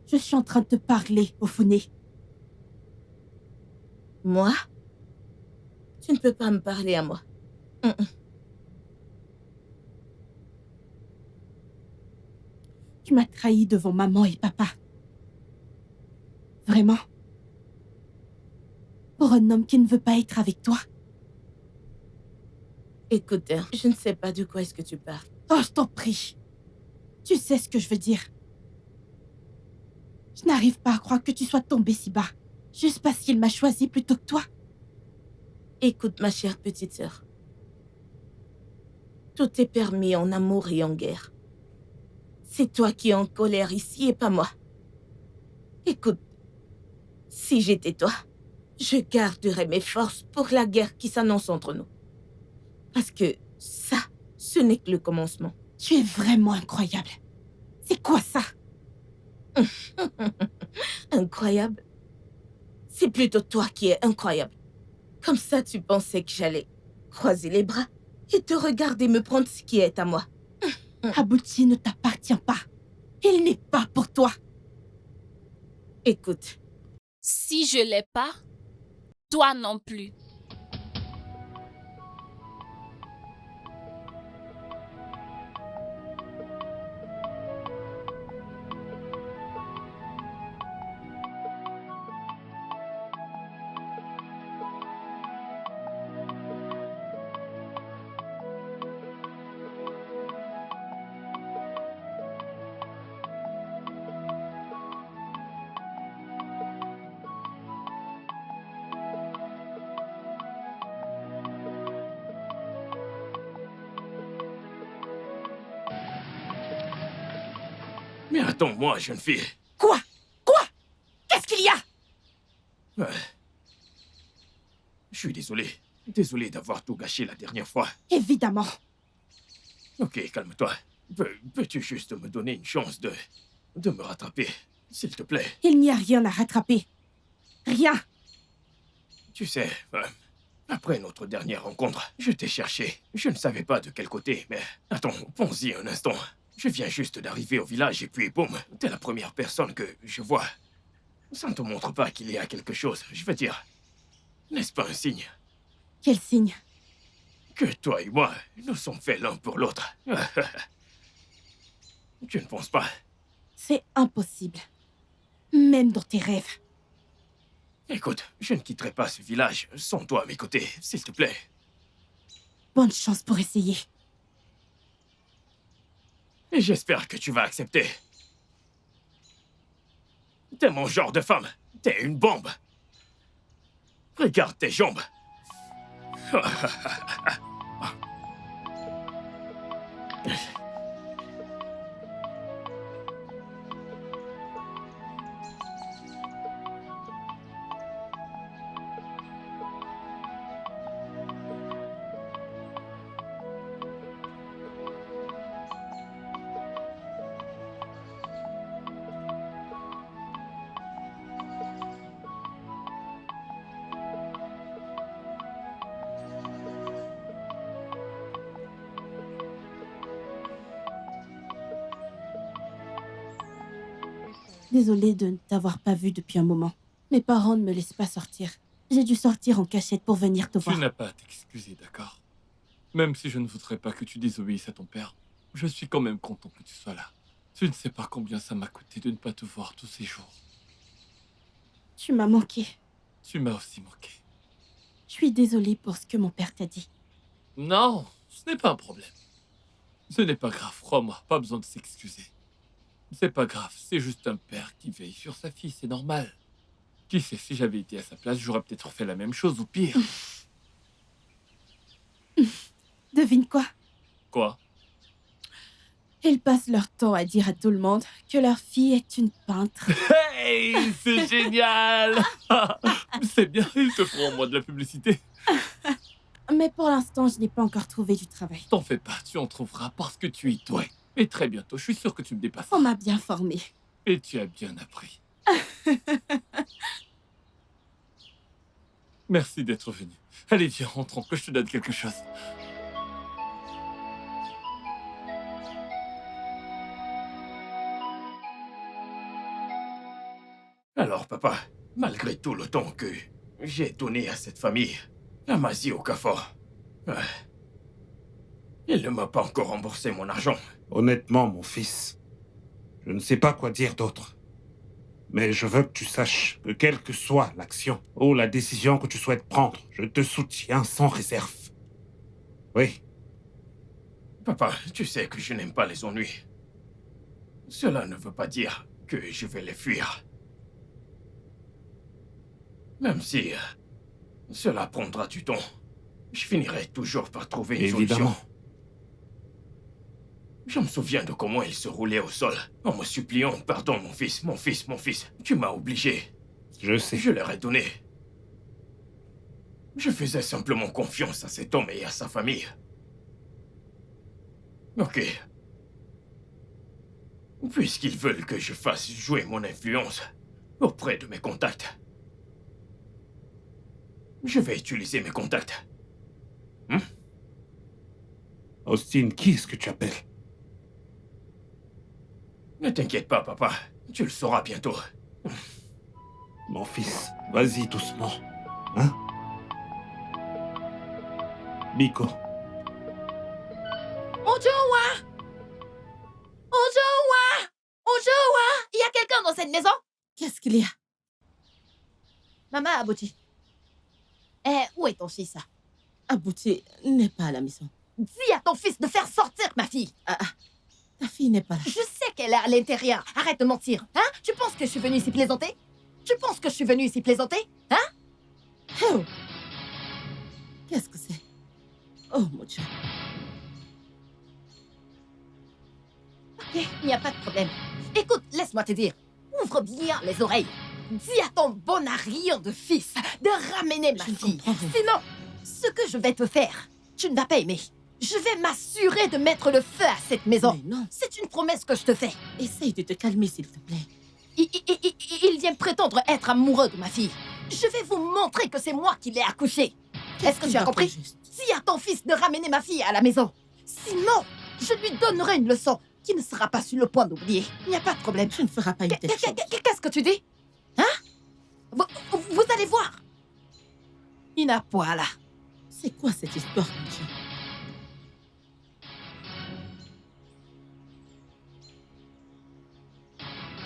S7: Je suis en train de te parler, Ofune.
S2: Moi? Tu ne peux pas me parler à moi.
S7: Tu m'as trahi devant maman et papa. Vraiment? Pour un homme qui ne veut pas être avec toi?
S2: Écoute, je ne sais pas de quoi est-ce que tu parles.
S7: Oh, je t'en prie. Tu sais ce que je veux dire. Je n'arrive pas à croire que tu sois tombée si bas. Juste parce qu'il m'a choisi plutôt que toi.
S2: Écoute, ma chère petite sœur. Tout est permis en amour et en guerre. C'est toi qui es en colère ici et pas moi. Écoute, si j'étais toi, je garderais mes forces pour la guerre qui s'annonce entre nous. Parce que ça, ce n'est que le commencement.
S7: Tu es vraiment incroyable. C'est quoi ça?
S2: Incroyable. C'est plutôt toi qui es incroyable. Comme ça, tu pensais que j'allais croiser les bras et te regarder me prendre ce qui est à moi.
S7: Abuchi ne t'appartient pas. Il n'est pas pour toi.
S2: Écoute,
S12: Si je l'ai pas, toi non plus.
S5: Mais attends-moi, jeune fille.
S7: Quoi? Quoi? Qu'est-ce qu'il y a?
S5: Ouais. Je suis désolé. Désolé d'avoir tout gâché la dernière fois.
S7: Évidemment.
S5: Ok, calme-toi. Peux-tu juste me donner une chance de me rattraper, s'il te plaît?
S7: Il n'y a rien à rattraper. Rien.
S5: Tu sais, après notre dernière rencontre, je t'ai cherché. Je ne savais pas de quel côté, mais... Attends, pense-y un instant. Je viens juste d'arriver au village et puis boum, t'es la première personne que je vois. Ça ne te montre pas qu'il y a quelque chose, je veux dire. N'est-ce pas un signe?
S7: Quel signe?
S5: Que toi et moi, nous sommes faits l'un pour l'autre. Tu ne penses pas?
S7: C'est impossible. Même dans tes rêves.
S5: Écoute, je ne quitterai pas ce village sans toi à mes côtés, s'il te plaît.
S7: Bonne chance pour essayer.
S5: Et j'espère que tu vas accepter. T'es mon genre de femme. T'es une bombe. Regarde tes jambes.
S7: Désolée de ne t'avoir pas vu depuis un moment. Mes parents ne me laissent pas sortir. J'ai dû sortir en cachette pour venir te voir.
S5: Tu n'as pas à t'excuser, d'accord? Même si je ne voudrais pas que tu désobéisses à ton père, je suis quand même content que tu sois là. Tu ne sais pas combien ça m'a coûté de ne pas te voir tous ces jours.
S7: Tu m'as manqué.
S5: Tu m'as aussi manqué.
S7: Je suis désolée pour ce que mon père t'a dit.
S5: Non, ce n'est pas un problème. Ce n'est pas grave, crois-moi, pas besoin de s'excuser. C'est pas grave, c'est juste un père qui veille sur sa fille, c'est normal. Qui sait, si j'avais été à sa place, j'aurais peut-être fait la même chose ou pire.
S7: Devine quoi?
S5: Quoi?
S7: Ils passent leur temps à dire à tout le monde que leur fille est une peintre.
S5: Hey, c'est génial! C'est bien, ils te feront moi de la publicité.
S7: Mais pour l'instant, je n'ai pas encore trouvé du travail.
S5: T'en fais pas, tu en trouveras parce que tu es doué. Et très bientôt, je suis sûr que tu me dépasseras.
S7: On m'a bien formée.
S5: Et tu as bien appris. Merci d'être venu. Allez, viens, rentrons, que je te donne quelque chose. Alors, papa, malgré tout le temps que j'ai donné à cette famille, Amazie Okafor, il ne m'a pas encore remboursé mon argent.
S13: Honnêtement, mon fils, je ne sais pas quoi dire d'autre. Mais je veux que tu saches que quelle que soit l'action ou la décision que tu souhaites prendre, je te soutiens sans réserve. Oui.
S5: Papa, tu sais que je n'aime pas les ennuis. Cela ne veut pas dire que je vais les fuir. Même si cela prendra du temps, je finirai toujours par trouver une
S13: Évidemment.
S5: solution. Je me souviens de comment il se roulait au sol, en me suppliant « Pardon, mon fils, mon fils, mon fils. Tu m'as obligé. »
S13: Je sais.
S5: Je leur ai donné. Je faisais simplement confiance à cet homme et à sa famille. Ok. Puisqu'ils veulent que je fasse jouer mon influence auprès de mes contacts, je vais utiliser mes contacts.
S13: Austin, qui est-ce que tu appelles?
S5: Ne t'inquiète pas, papa. Tu le sauras bientôt.
S13: Mon fils, vas-y doucement. Hein? Biko.
S8: Ojowa! Ojowa! Ojowa! Il y a quelqu'un dans cette maison?
S7: Qu'est-ce qu'il y a?
S8: Maman Abouti. Où est ton fils?
S4: Abouti n'est pas à la maison.
S8: Dis à ton fils de faire sortir ma fille.
S4: Ta fille n'est pas là.
S8: Je sais qu'elle est à l'intérieur. Arrête de mentir. Hein? Tu penses que je suis venue ici plaisanter? Tu penses que je suis venue ici plaisanter? Hein?
S4: Oh! Qu'est-ce que c'est? Oh mon Dieu.
S8: Ok, il n'y a pas de problème. Écoute, laisse-moi te dire. Ouvre bien les oreilles. Dis à ton bon arrière de fils de ramener ma fille. Sinon, ce que je vais te faire, tu ne vas pas aimer. Je vais m'assurer de mettre le feu à cette maison.
S4: Mais non.
S8: C'est une promesse que je te fais.
S4: Essaye de te calmer, s'il te plaît.
S8: Il vient prétendre être amoureux de ma fille. Je vais vous montrer que c'est moi qui l'ai accouchée. Est-ce que tu as compris? Si à ton fils de ramener ma fille à la maison. Sinon, je lui donnerai une leçon qui ne sera pas sur le point d'oublier. Il n'y a pas de problème.
S4: Tu ne feras pas une telle chose.
S8: Qu'est-ce que tu dis? Hein? Vous allez voir. Ina Poala.
S4: C'est quoi cette histoire, mon Dieu?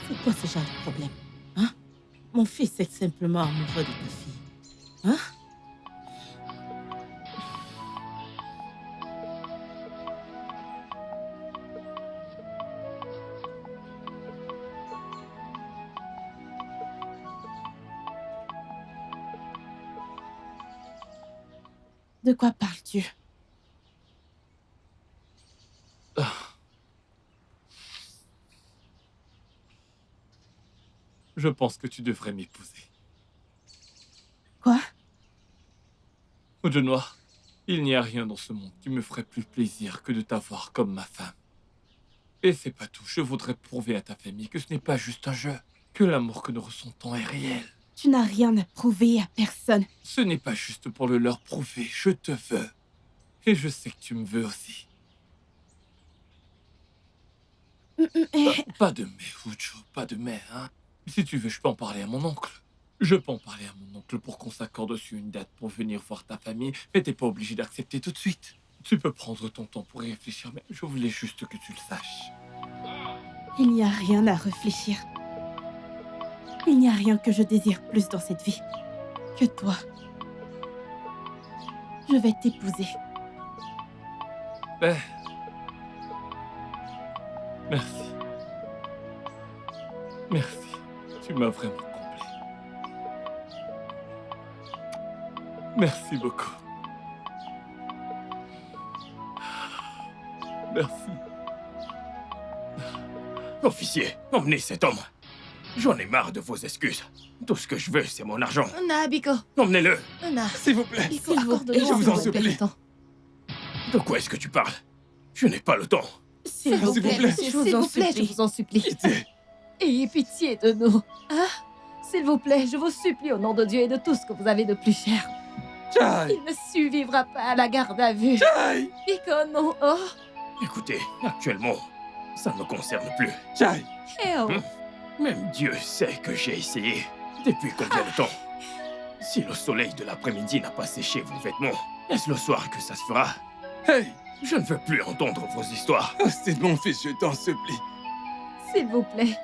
S4: C'est quoi ce genre de problème? Hein? Mon fils est simplement amoureux de ta fille. Hein?
S7: De quoi parles-tu?
S5: Je pense que tu devrais m'épouser.
S7: Quoi?
S5: Ojo Noir, il n'y a rien dans ce monde qui me ferait plus plaisir que de t'avoir comme ma femme. Et c'est pas tout, je voudrais prouver à ta famille que ce n'est pas juste un jeu, que l'amour que nous ressentons est réel.
S7: Tu n'as rien à prouver à personne.
S5: Ce n'est pas juste pour le leur prouver, je te veux. Et je sais que tu me veux aussi. Pas de mais, Ujo, pas de mais, hein. Si tu veux, je peux en parler à mon oncle. Je peux en parler à mon oncle pour qu'on s'accorde dessus une date pour venir voir ta famille, mais t'es pas obligé d'accepter tout de suite. Tu peux prendre ton temps pour y réfléchir, mais je voulais juste que tu le saches.
S7: Il n'y a rien à réfléchir. Il n'y a rien que je désire plus dans cette vie que toi. Je vais t'épouser.
S5: Ben... Merci. Merci. Tu m'as vraiment comblé. Merci beaucoup. Merci.
S9: Officier, emmenez cet homme. J'en ai marre de vos excuses. Tout ce que je veux, c'est mon argent.
S8: Ona, Biko.
S9: Emmenez-le.
S8: Ona.
S1: S'il vous plaît.
S8: Biko,
S1: Je vous en supplie.
S9: De quoi est-ce que tu parles? Je n'ai pas le temps.
S8: S'il vous plaît, je vous en supplie. Ayez pitié de nous. Hein? S'il vous plaît, je vous supplie au nom de Dieu et de tout ce que vous avez de plus cher.
S1: Jai!
S8: Il ne survivra pas à la garde à vue.
S1: Jai!
S8: Biko, non. Oh.
S9: Écoutez, actuellement, ça ne me concerne plus.
S1: Jai!
S8: Eh oh.
S9: Même Dieu sait que j'ai essayé. Depuis combien de temps? Si le soleil de l'après-midi n'a pas séché vos vêtements, est-ce le soir que ça se fera?
S1: Hey!
S9: Je ne veux plus entendre vos histoires.
S1: Hostie de mon fils, je t'en supplie.
S8: S'il vous plaît.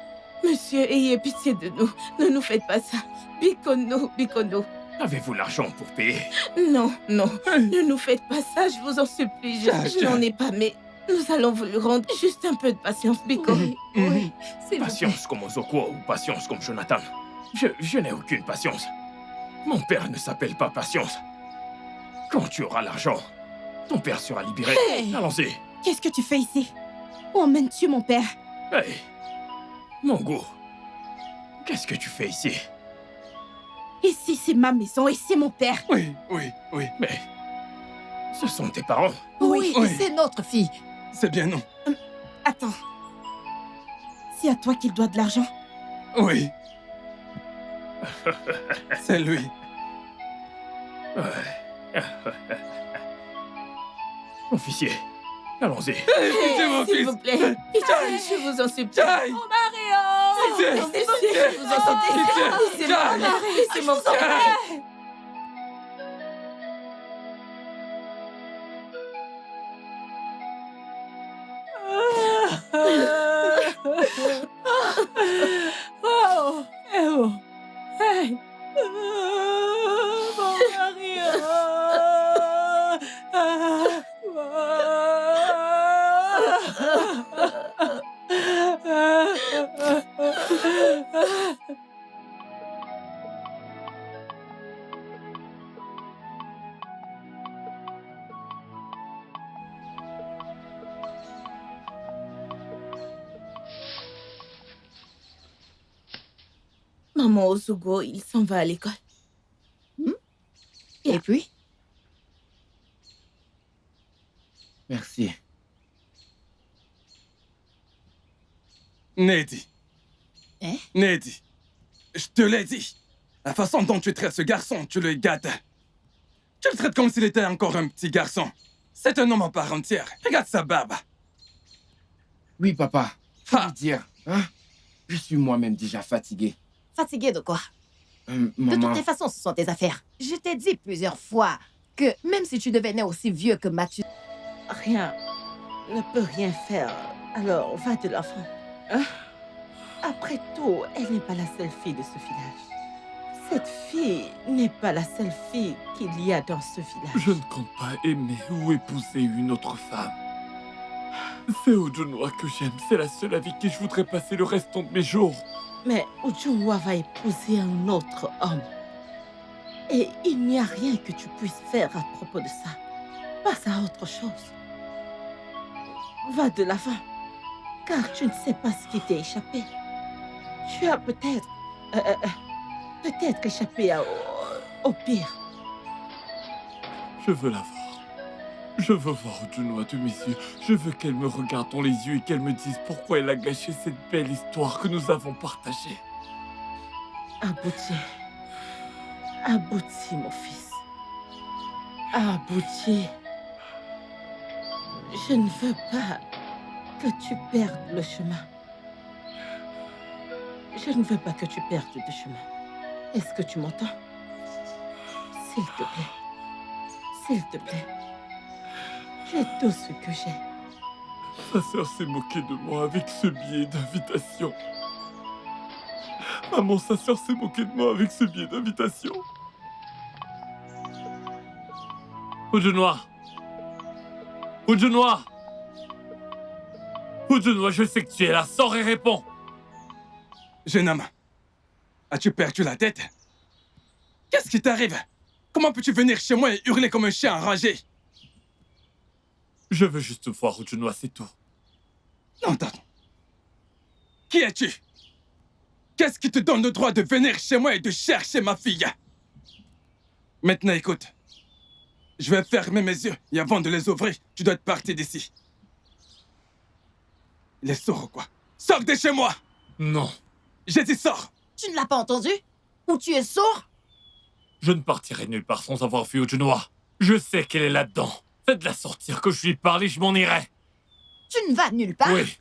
S2: Monsieur, ayez pitié de nous. Ne nous faites pas ça. Bikono, Bikono.
S9: Avez-vous l'argent pour payer?
S2: Non, non. Ne nous faites pas ça, je vous en supplie. Je n'en ai pas, mais nous allons vous le rendre. Juste un peu de patience, Biko.
S8: Oui,
S9: Patience comme Ozokwo ou patience comme Jonathan. Je n'ai aucune patience. Mon père ne s'appelle pas Patience. Quand tu auras l'argent, ton père sera libéré.
S7: Hey!
S9: Allons-y.
S7: Qu'est-ce que tu fais ici? Où emmènes-tu mon père?
S9: Hey, Mongo, qu'est-ce que tu fais ici?
S7: Ici, c'est ma maison et c'est mon père.
S1: Oui, oui, oui.
S9: Mais ce sont tes parents.
S8: Oui,
S1: Oui.
S8: c'est notre fille.
S1: C'est bien non.
S7: Attends. C'est à toi qu'il doit de l'argent?
S1: Oui. C'est lui.
S9: Officier, allons-y.
S1: Pitié, mon
S2: S'il
S1: fils.
S2: vous plaît. Pitié, je vous en supplie.
S1: Jai!
S8: Oh, Mario!
S1: Pitié!
S2: Monsieur, je vous en supplie.
S1: Pitié! Jai!
S2: C'est mon frère.
S8: Oh! Eh oh! Hey! Mon
S2: Maman Osugo, il s'en va à l'école.
S8: Et puis?
S11: Merci.
S1: Nedi.
S8: Hein?
S1: Nedi. Je te l'ai dit. La façon dont tu traites ce garçon, tu le gâtes. Tu le traites comme s'il était encore un petit garçon. C'est un homme en part entière. Regarde sa barbe.
S14: Oui, papa. Faut lui dire, hein? Je suis moi-même déjà fatigué.
S8: Fatigué de quoi? De
S14: Maman.
S8: toutes les façons, ce sont tes affaires. Je t'ai dit plusieurs fois que même si tu devenais aussi vieux que Mathieu...
S4: Rien ne peut rien faire. Alors, va de l'avant. Hein? Après tout, elle n'est pas la seule fille de ce village. Cette fille n'est pas la seule fille qu'il y a dans ce village.
S5: Je ne compte pas aimer ou épouser une autre femme. C'est Ujunwa que j'aime. C'est la seule avec qui je voudrais passer le restant de mes jours.
S4: Mais Ujunwa va épouser un autre homme. Et il n'y a rien que tu puisses faire à propos de ça. Passe à autre chose. Va de l'avant, car tu ne sais pas ce qui t'est échappé. Tu as peut-être échappé au pire.
S5: Je veux la voir. Je veux voir Ujunwa de mes yeux. Je veux qu'elle me regarde dans les yeux et qu'elle me dise pourquoi elle a gâché cette belle histoire que nous avons partagée.
S4: Abouti. Abouti, mon fils. Abouti. Je ne veux pas que tu perdes le chemin. Je ne veux pas que tu perdes le chemin. Est-ce que tu m'entends? S'il te plaît. S'il te plaît. J'ai tout ce que j'ai.
S5: Sa sœur s'est moquée de moi avec ce billet d'invitation. Maman, sa sœur s'est moquée de moi avec ce billet d'invitation. Ujunwa! Ujunwa! Ujunwa, je sais que tu es là. Sors et réponds.
S1: Jeune homme, as-tu perdu la tête? Qu'est-ce qui t'arrive? Comment peux-tu venir chez moi et hurler comme un chien enragé?
S5: Je veux juste voir Ujunwa, c'est tout.
S1: Non, attends. Qui es-tu? Qu'est-ce qui te donne le droit de venir chez moi et de chercher ma fille? Maintenant, écoute. Je vais fermer mes yeux et avant de les ouvrir, tu dois te partir d'ici. Il est sourd ou quoi? Sors de chez moi!
S5: Non.
S1: J'ai dit sors!
S8: Tu ne l'as pas entendu? Ou tu es sourd?
S5: Je ne partirai nulle part sans avoir vu Ujunwa. Je sais qu'elle est là-dedans. Faites-la sortir, que je lui parle et je m'en irai.
S8: Tu ne vas nulle part?
S5: Oui.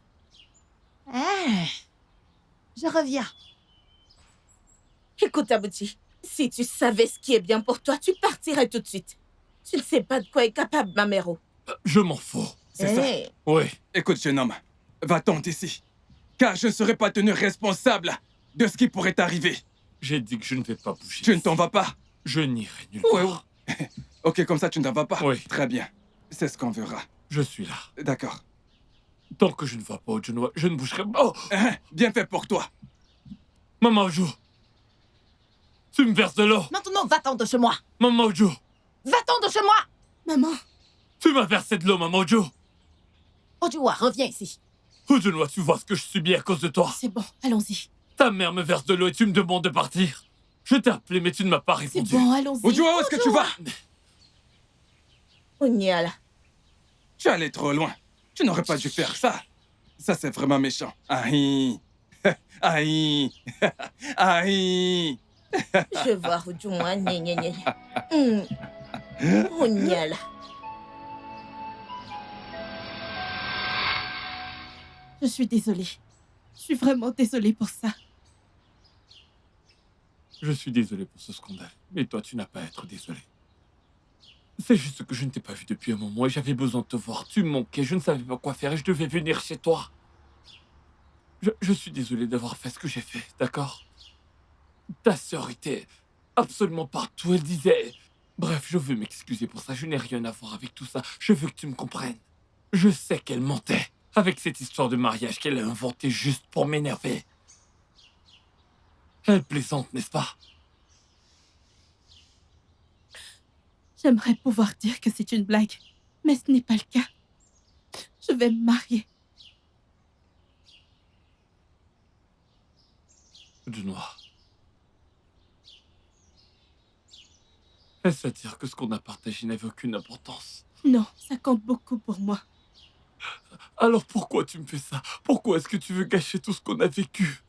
S8: Ah, je reviens.
S2: Écoute, Abouti, si tu savais ce qui est bien pour toi, tu partirais tout de suite. Tu ne sais pas de quoi est capable ma mère.
S5: Je m'en fous.
S1: C'est
S2: Hey.
S1: ça?
S5: Oui.
S1: Écoute, jeune homme, va-t'en d'ici. Car je ne serai pas tenu responsable de ce qui pourrait t'arriver.
S5: J'ai dit que je ne vais pas bouger.
S1: Tu ne t'en vas pas?
S5: Je n'irai nulle
S1: Oui,
S5: part.
S1: oui. Ok, comme ça, tu ne t'en vas pas?
S5: Oui.
S1: Très bien. C'est ce qu'on verra.
S5: Je suis là.
S1: D'accord.
S5: Tant que je ne vois pas Ujunwa, je ne bougerai pas. Oh!
S1: Bien fait pour toi.
S5: Maman Ojo! Tu me verses de l'eau!
S8: Maintenant, va-t'en de chez moi!
S5: Maman Ojo!
S8: Va-t'en de chez moi!
S2: Maman!
S5: Tu m'as versé de l'eau, Maman Ojo!
S8: Ujunwa, reviens ici.
S5: Ujunwa, tu vois ce que je subis à cause de toi.
S2: C'est bon, allons-y.
S5: Ta mère me verse de l'eau et tu me demandes de partir. Je t'ai appelé, mais tu ne m'as pas
S2: C'est
S5: répondu.
S2: bon, allons-y.
S1: Ujunwa, où est-ce que tu vas?
S2: Onyala.
S1: Tu es allé trop loin. Tu n'aurais pas dû faire ça. Ça, c'est vraiment méchant. Aïe. Aïe. Aïe.
S2: Je vois Ujunwa, gna gna gna. Onyala.
S7: Je suis désolée. Je suis vraiment désolée pour ça.
S5: Je suis désolé pour ce scandale, mais toi, tu n'as pas à être désolé. C'est juste que je ne t'ai pas vu depuis un moment et j'avais besoin de te voir. Tu me manquais, je ne savais pas quoi faire et je devais venir chez toi. Je suis désolé d'avoir fait ce que j'ai fait, d'accord? Ta sœur était absolument partout, elle disait... Bref, je veux m'excuser pour ça, je n'ai rien à voir avec tout ça. Je veux que tu me comprennes. Je sais qu'elle mentait, avec cette histoire de mariage qu'elle a inventée juste pour m'énerver. Elle plaisante, n'est-ce pas?
S7: J'aimerais pouvoir dire que c'est une blague, mais ce n'est pas le cas. Je vais me marier.
S5: Ujunwa. Est-ce à dire que ce qu'on a partagé n'avait aucune importance?
S7: Non, ça compte beaucoup pour moi.
S5: Alors pourquoi tu me fais ça? Pourquoi est-ce que tu veux gâcher tout ce qu'on a vécu?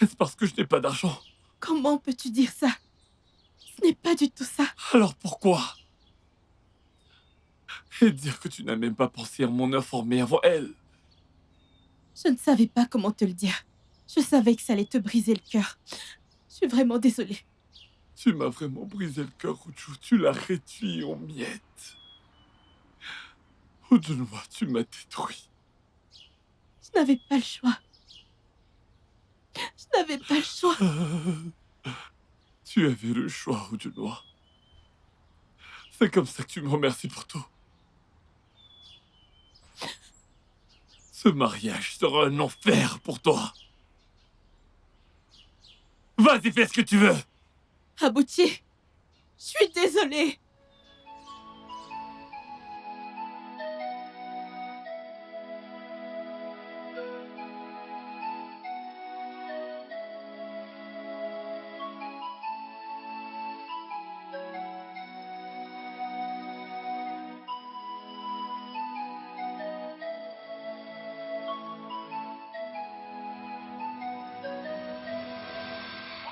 S5: Est-ce parce que je n'ai pas d'argent?
S7: Comment peux-tu dire ça? Ce n'est pas du tout ça.
S5: Alors pourquoi? Et dire que tu n'as même pas pensé à mon informer avant elle.
S7: Je ne savais pas comment te le dire. Je savais que ça allait te briser le cœur. Je suis vraiment désolée.
S5: Tu m'as vraiment brisé le cœur, Uju. Tu l'as réduit en miettes. Ujunwa, tu m'as détruit.
S7: Je n'avais pas le choix. Je n'avais pas le choix.
S5: Tu avais le choix, Ujunwa. C'est comme ça que tu me remercies pour tout. Ce mariage sera un enfer pour toi. Vas-y, fais ce que tu veux.
S7: Abouti, je suis désolée.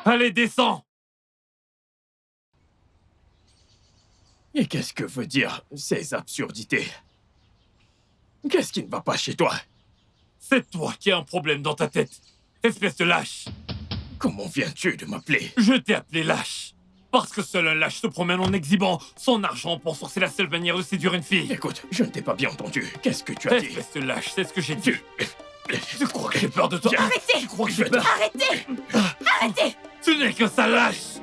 S5: Allez, descends.
S14: Et qu'est-ce que veut dire ces absurdités? Qu'est-ce qui ne va pas chez toi?
S5: C'est toi qui as un problème dans ta tête, espèce de lâche.
S14: Comment viens-tu de m'appeler?
S5: Je t'ai appelé lâche. Parce que seul un lâche se promène en exhibant son argent en pensant que c'est la seule manière de séduire une fille.
S14: Écoute, je ne t'ai pas bien entendu. Qu'est-ce que tu as dit?
S5: Espèce de lâche, c'est ce que j'ai dit. Tu crois que j'ai peur de toi?
S2: Arrêtez!
S5: Tu crois que j'ai peur?
S2: Arrêtez! Arrêtez!
S5: Tu n'es qu'un sale lâche.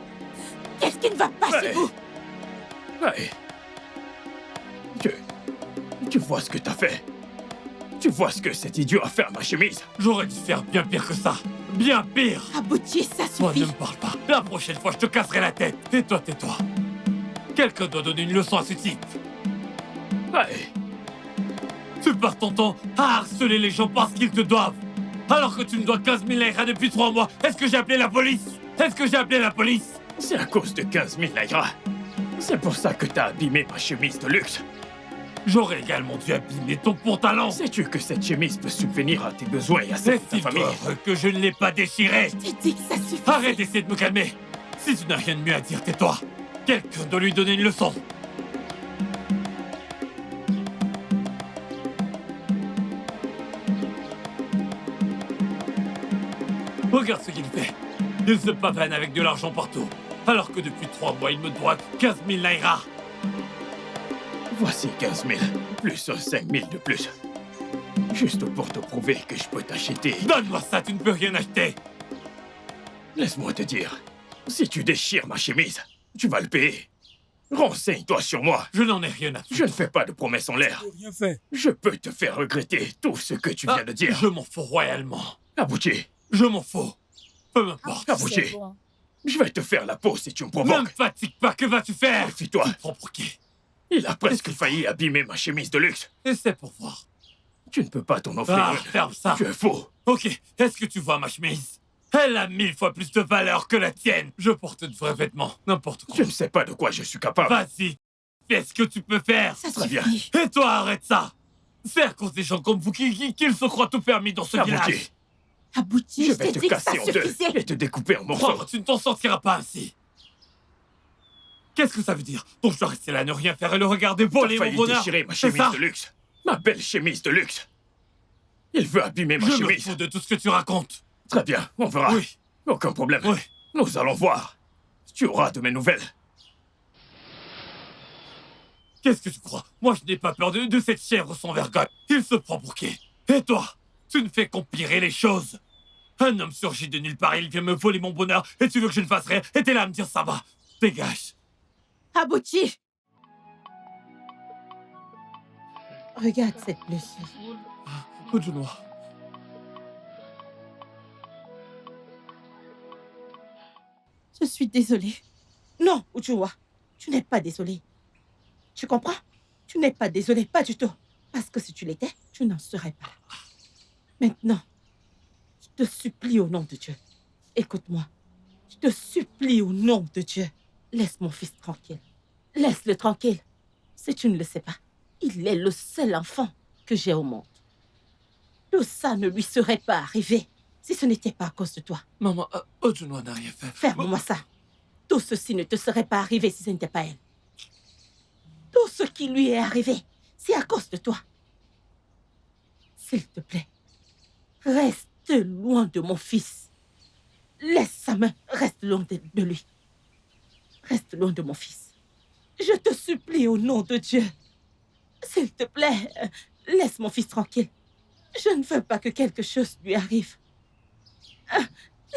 S2: Qu'est-ce qui ne va pas chez vous?
S14: Ouais. Tu vois ce que t'as fait? Tu vois ce que cet idiot a fait à ma chemise?
S5: J'aurais dû faire bien pire que ça. Bien pire.
S2: Abouti, ça
S5: Toi,
S2: suffit.
S5: ne me parle pas. La prochaine fois, je te casserai la tête. Et toi, tais-toi. Quelqu'un doit donner une leçon à ce type.
S14: Ouais.
S5: Tu passes ton temps à harceler les gens parce qu'ils te doivent. Alors que tu me dois 15 000 naira depuis 3 mois. Est-ce que j'ai appelé la police? Est-ce que j'ai appelé la police?
S14: C'est à cause de 15 000 naira. C'est pour ça que t'as abîmé ma chemise de luxe.
S5: J'aurais également dû abîmer ton pantalon.
S14: Sais-tu que cette chemise peut subvenir à tes besoins et à ceux de ta famille?
S5: Heureux que je ne l'ai pas déchirée.
S2: Je t'ai dit que ça suffit.
S5: Arrête d'essayer de me calmer. Si tu n'as rien de mieux à dire, tais-toi. Quelqu'un doit lui donner une leçon. Regarde ce qu'il fait. Il se pavane avec de l'argent partout. Alors que depuis 3 mois, il me doit 15 000 naira.
S14: Voici 15 000, plus 5 000 de plus. Juste pour te prouver que je peux t'acheter.
S5: Donne-moi ça, tu ne peux rien acheter.
S14: Laisse-moi te dire, si tu déchires ma chemise, tu vas le payer. Renseigne-toi sur moi.
S5: Je n'en ai rien à foutre.
S14: Je ne fais pas de promesses en l'air.
S10: Rien fait.
S14: Je peux te faire regretter tout ce que tu viens de dire.
S5: Je m'en fous royalement.
S14: Abouti.
S5: Je m'en fous. Peu m'importe.
S14: Abouti. Je vais te faire la peau si tu me provoques.
S5: Ne me fatigue pas, que vas-tu faire?
S14: Méfie-toi.
S5: Tu te prends pour qui?
S14: Il a presque failli abîmer ma chemise de luxe.
S5: Et c'est pour voir.
S14: Tu ne peux pas t'en offrir
S5: Ah,
S14: une.
S5: ferme ça.
S14: Tu es faux.
S5: Ok, est-ce que tu vois ma chemise? Elle a 1000 fois plus de valeur que la tienne. Je porte de vrais vêtements, n'importe quoi.
S14: Je ne sais pas de quoi je suis capable.
S5: Vas-y, fais ce que tu peux faire.
S2: Ça
S14: Très bien.
S2: suffit.
S5: Et toi, arrête ça. C'est à cause des gens comme vous qu'ils se croient tout permis dans ce village.
S14: Abouti.
S2: Abouti,
S14: Je
S2: je
S14: vais
S2: t'ai
S14: te
S2: dit que ça
S14: casser en deux
S2: suffisait.
S14: et te découper en morceaux.
S5: Crois-moi, tu ne t'en sortiras pas ainsi. Qu'est-ce que ça veut dire? Donc je dois rester là, ne rien faire et le regarder
S14: Il
S5: voler
S14: a
S5: mon
S14: failli
S5: bonheur?
S14: déchirer ma
S5: C'est
S14: chemise
S5: ça?
S14: de luxe. Ma belle chemise de luxe. Il veut abîmer ma
S5: Je me
S14: chemise.
S5: fous de tout ce que tu racontes.
S14: Très bien, on verra.
S5: Oui.
S14: Aucun problème.
S5: Oui.
S14: Nous allons voir. Tu auras de mes nouvelles.
S5: Qu'est-ce que tu crois? Moi, je n'ai pas peur de cette chèvre sans vergogne. Il se prend pour qui? Et toi? Tu ne fais qu'empirer les choses. Un homme surgit de nulle part, il vient me voler mon bonheur, et tu veux que je ne fasse rien, et t'es là à me dire ça va. Dégage.
S2: Abouti.
S4: Regarde cette blessure.
S5: Ujunwa.
S7: Je suis désolée.
S4: Non, Ujuwa, tu n'es pas désolé. Tu comprends? Tu n'es pas désolé, pas du tout. Parce que si tu l'étais, tu n'en serais pas là. Maintenant, je te supplie au nom de Dieu. Écoute-moi. Je te supplie au nom de Dieu. Laisse mon fils tranquille. Laisse-le tranquille. Si tu ne le sais pas, il est le seul enfant que j'ai au monde. Tout ça ne lui serait pas arrivé si ce n'était pas à cause de toi.
S5: Maman, Ojunoa n'a rien fait.
S4: Ferme-moi ça. Tout ceci ne te serait pas arrivé si ce n'était pas elle. Tout ce qui lui est arrivé, c'est à cause de toi. S'il te plaît, reste loin de mon fils. Laisse sa main, reste loin de lui. Reste loin de mon fils. Je te supplie au nom de Dieu. S'il te plaît, laisse mon fils tranquille. Je ne veux pas que quelque chose lui arrive.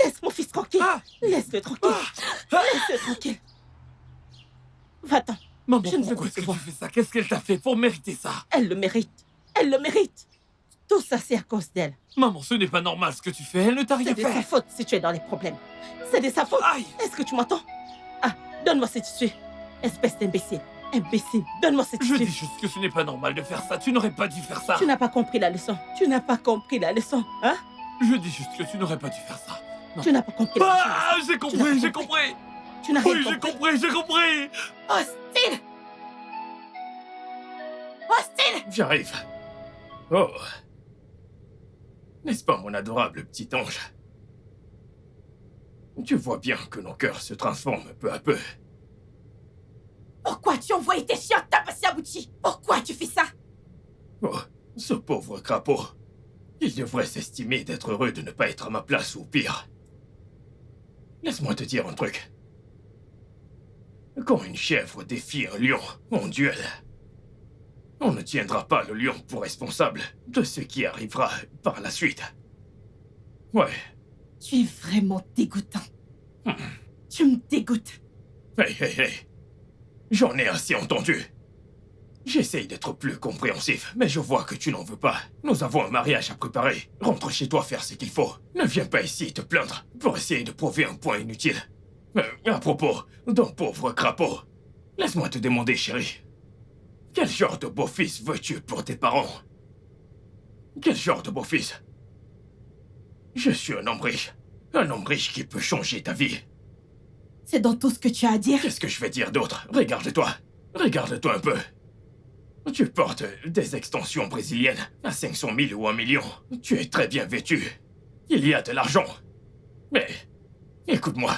S4: Laisse mon fils tranquille. Laisse-le tranquille. Laisse-le tranquille. Va-t'en.
S5: Maman,
S4: je ne veux
S5: pourquoi
S4: plus
S5: est-ce
S4: te
S5: que
S4: voir.
S5: tu fais ça? Qu'est-ce qu'elle t'a fait pour mériter ça?
S4: Elle le mérite. Elle le mérite. Tout ça, c'est à cause d'elle.
S5: Maman, ce n'est pas normal ce que tu fais. Elle ne t'a rien
S4: C'est de sa
S5: fait.
S4: faute si tu es dans les problèmes. C'est de sa faute. Est-ce que tu m'entends? Ah, donne-moi ce tissu. Espèce d'imbécile. Imbécile, donne-moi ce tissu.
S5: Je dis juste que ce n'est pas normal de faire ça. Tu n'aurais pas dû faire ça.
S4: Tu n'as pas compris la leçon. Tu n'as pas compris la leçon, hein?
S5: Je dis juste que tu n'aurais pas dû faire ça. Non.
S4: Tu n'as pas compris la leçon.
S5: Ah, j'ai compris, j'ai compris.
S4: Tu n'as rien
S5: Oui, j'ai compris, j'ai compris.
S4: Austin! Austin!
S14: J'arrive. Oh. N'est-ce pas, mon adorable petit ange? Tu vois bien que nos cœurs se transforment peu à peu.
S2: Pourquoi tu envoies tes chiens tabasser Abouchi? Pourquoi tu fais ça?
S14: Oh, ce pauvre crapaud. Il devrait s'estimer d'être heureux de ne pas être à ma place ou pire. Laisse-moi te dire un truc. Quand une chèvre défie un lion en duel, on ne tiendra pas le lion pour responsable de ce qui arrivera par la suite. Ouais.
S2: Tu es vraiment dégoûtant. Tu me dégoûtes.
S14: Hey, hey, hey. J'en ai assez entendu. J'essaye d'être plus compréhensif, mais je vois que tu n'en veux pas. Nous avons un mariage à préparer. Rentre chez toi faire ce qu'il faut. Ne viens pas ici te plaindre pour essayer de prouver un point inutile. À propos d'un pauvre crapaud, laisse-moi te demander, chérie. Quel genre de beau-fils veux-tu pour tes parents? Quel genre de beau-fils? Je suis un homme riche. Un homme riche qui peut changer ta vie.
S2: C'est dans tout ce que tu as à dire.
S14: Qu'est-ce que je vais dire d'autre? Regarde-toi. Regarde-toi un peu. Tu portes des extensions brésiliennes à 500 000 ou 1 million. Tu es très bien vêtu. Il y a de l'argent. Mais, écoute-moi.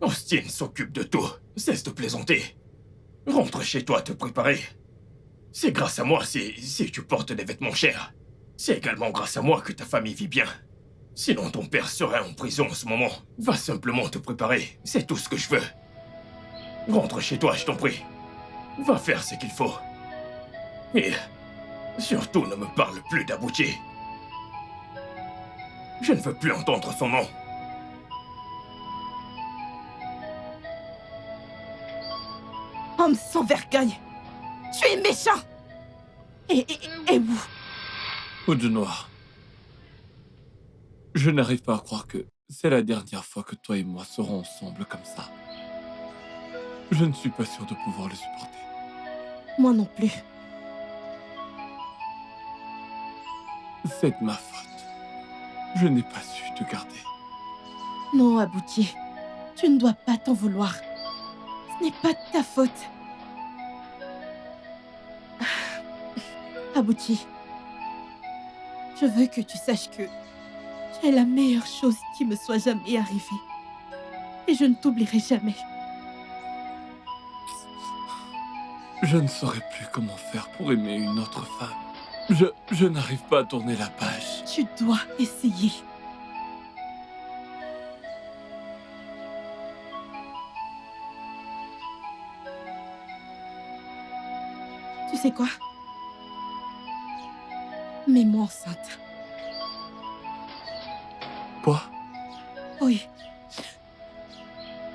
S14: Austin s'occupe de tout. Cesse de plaisanter. Rentre chez toi te préparer. C'est grâce à moi si tu portes des vêtements chers. C'est également grâce à moi que ta famille vit bien. Sinon ton père serait en prison en ce moment. Va simplement te préparer. C'est tout ce que je veux. Rentre chez toi, je t'en prie. Va faire ce qu'il faut. Et surtout ne me parle plus d'Abouchi. Je ne veux plus entendre son nom.
S2: Homme sans vergogne. Tu es méchant. Et où?
S5: Ojunoa, je n'arrive pas à croire que c'est la dernière fois que toi et moi serons ensemble comme ça. Je ne suis pas sûr de pouvoir le supporter.
S2: Moi non plus.
S5: C'est de ma faute. Je n'ai pas su te garder.
S2: Non, Abouti. Tu ne dois pas t'en vouloir. Ce n'est pas de ta faute. Abouti, je veux que tu saches que tu es la meilleure chose qui me soit jamais arrivée. Et je ne t'oublierai jamais.
S5: Je ne saurais plus comment faire pour aimer une autre femme. Je n'arrive pas à tourner la page.
S2: Tu dois essayer. Tu sais quoi? Mets-moi enceinte.
S5: Quoi?
S2: Oui.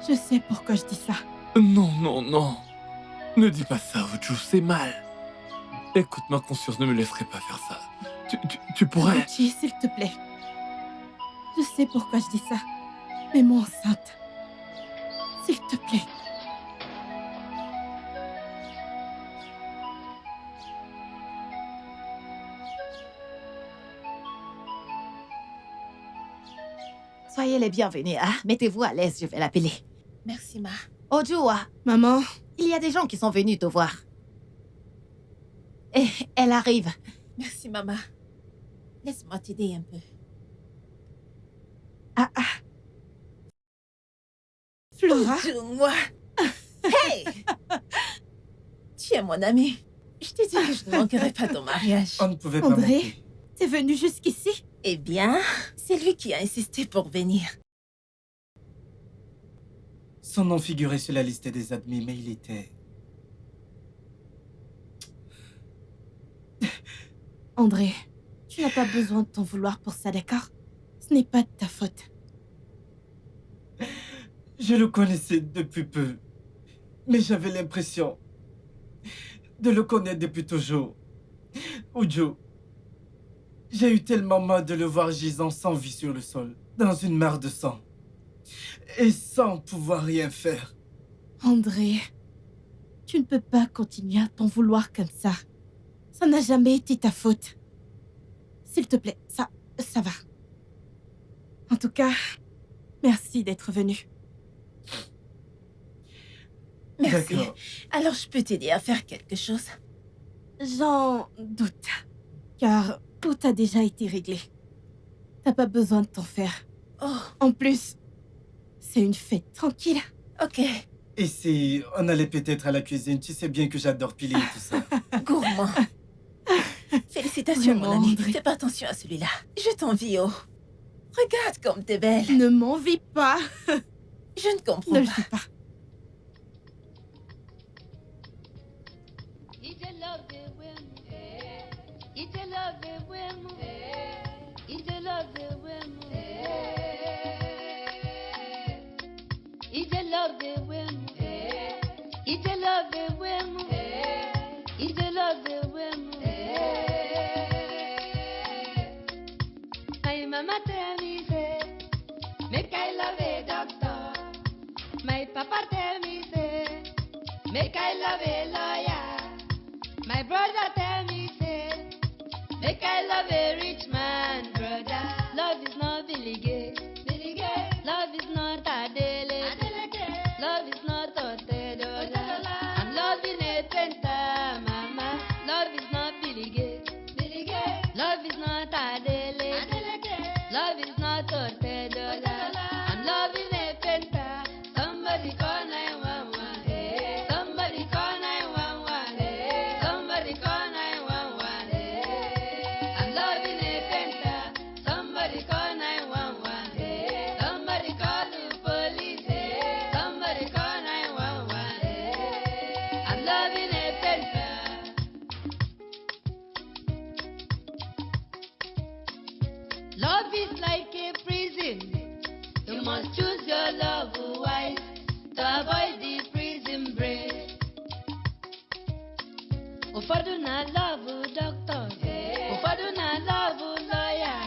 S2: Je sais pourquoi je dis ça.
S5: Non, non, non. Ne dis pas ça, Oju, c'est mal. Écoute, ma conscience ne me laisserait pas faire ça. Tu pourrais...
S2: Abouti, s'il te plaît. Je sais pourquoi je dis ça. Mets-moi enceinte. S'il te plaît.
S8: Soyez les bienvenus, hein? Mettez-vous à l'aise, je vais l'appeler.
S2: Merci, Ma.
S8: Ojua,
S2: Maman,
S8: il y a des gens qui sont venus te voir. Eh, elle arrive.
S2: Merci, maman. Laisse-moi t'aider un peu.
S8: Ah, ah. Flora?
S2: Moi. Hey! Tu es mon ami. Je t'ai dit que je ne manquerai pas ton mariage.
S1: On ne pouvait pas
S8: André,
S1: manquer.
S8: t'es venu jusqu'ici?
S2: Eh bien, c'est lui qui a insisté pour venir.
S1: Son nom figurait sur la liste des admis, mais il était...
S7: André, tu n'as pas besoin de t'en vouloir pour ça, d'accord? Ce n'est pas de ta faute.
S1: Je le connaissais depuis peu, mais j'avais l'impression de le connaître depuis toujours. Uju, j'ai eu tellement mal de le voir gisant sans vie sur le sol, dans une mare de sang, et sans pouvoir rien faire.
S7: André, tu ne peux pas continuer à t'en vouloir comme ça. Ça n'a jamais été ta faute. S'il te plaît, ça va. En tout cas, merci d'être venu.
S2: Merci.
S1: D'accord.
S2: Alors, je peux t'aider à faire quelque chose?
S7: J'en doute, car tout a déjà été réglé. T'as pas besoin de t'en faire.
S2: Oh,
S7: En plus, c'est une fête tranquille.
S2: ok.
S1: Et si on allait peut-être à la cuisine, tu sais bien que j'adore piler et tout ça.
S2: Gourmand. Félicitations, mon
S7: Vraiment,
S2: ami.
S7: André.
S2: Fais pas attention à celui-là. Je t'envie, oh. Regarde comme t'es belle.
S7: Ne m'envie pas.
S2: Je ne comprends
S7: Ne le
S2: pas.
S7: fais pas.
S6: My mama tell me say, make I love a doctor. My papa tell me say, make I love a lawyer. My brother tell me say, make I love a rich man, brother. Love is not Billy Gates. Billy Gates. Love is not Adele. Adele. Love is not Otedola. I'm loving a penta, mama. Love is not Billy Gates. Billy Gates. Love is not Adele. Adele. Love is not Otedola. I'm loving a penta. Somebody call 911. Hey. Somebody call 911. Hey. Somebody call 911. Hey. I'm loving a penta. Somebody call 911. Hey. Somebody call the police. Hey. Somebody call 911. Hey. I'm loving a penta. Love is like a prison. You must choose your love wise to avoid the prison break. Ụfọdụ na-love doctor, ụfọdụ na-love lawyer,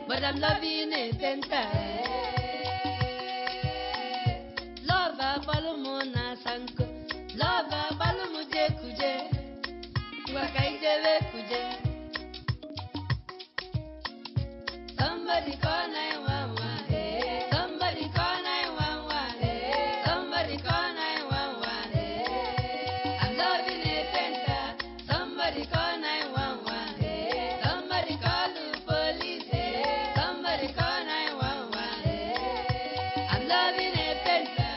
S6: but I'm loving a painter. Love agbalụ m na sanko, love agbalụ m je kuje, ngwa ka ijebe kuje. Somebody call 911. Hey. Somebody call 911. Hey. Somebody call 911. Hey. I'm loving a penta. Somebody call 911. Hey. Somebody call the police. Hey. Somebody call 911. Hey. I'm loving a penta.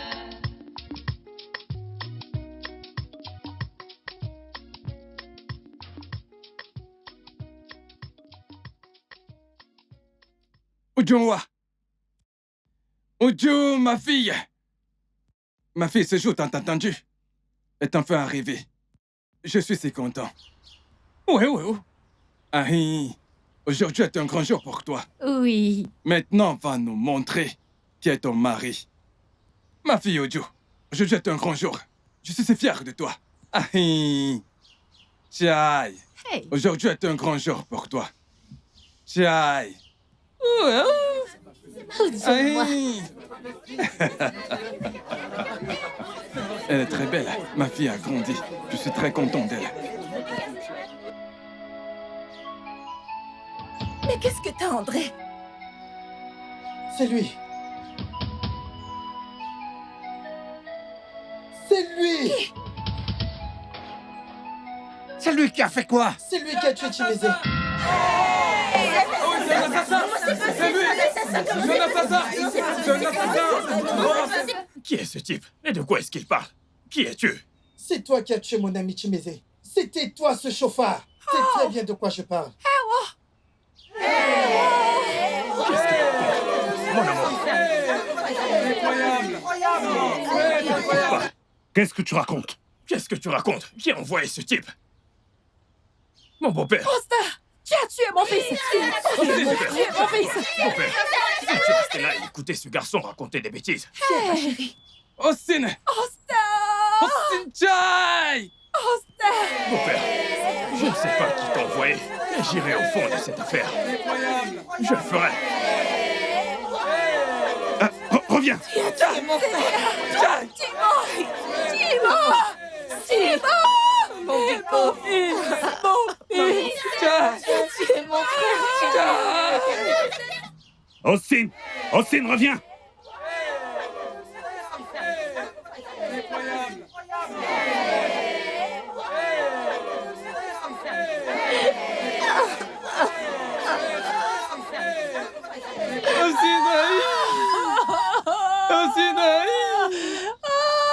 S1: Ujungwa! Uju, ma fille! Ma fille, ce jour, t'as entendu? Est enfin arrivée. Je suis si content. Oui. Ahi, aujourd'hui est un grand jour pour toi.
S7: Oui.
S1: Maintenant, va nous montrer qui est ton mari. Ma fille Uju, aujourd'hui est un grand jour. Je suis si fier de toi. Ahi! Chai!
S7: Hey.
S1: Aujourd'hui est un grand jour pour toi. Chai! Aïe. Elle est très belle. Ma fille a grandi. Je suis très content d'elle.
S2: Mais qu'est-ce que t'as, André?
S11: C'est lui. C'est lui. C'est lui qui a fait quoi?
S15: C'est lui qui a tué Chimézé.
S1: C'est un assassin! C'est lui! C'est un assassin! C'est un assassin!
S14: Qui est ce type? Et de quoi est-ce qu'il parle? Qui es-tu?
S15: C'est toi qui as tué mon ami Chimézé. C'était toi ce chauffard. C'est très bien de quoi je parle.
S14: Mon amour.
S1: Incroyable!
S13: Qu'est-ce que tu racontes?
S14: Qu'est-ce que tu racontes? Qui a envoyé ce type? Mon beau-père.
S8: Oster, tu as tué mon fils. Tu as tué mon fils.
S14: Mon père. Si tu restais là et écoutais ce garçon raconter des bêtises.
S1: Austin!
S8: Oster.
S1: Austin Chai!
S8: Oster.
S14: Mon père, je ne sais pas qui t'a envoyé, mais j'irai au fond de cette affaire. Je le ferai.
S13: Reviens!
S8: C'est mon frère. Mon fils. C'est mon frère.
S13: Austin! Austin, reviens!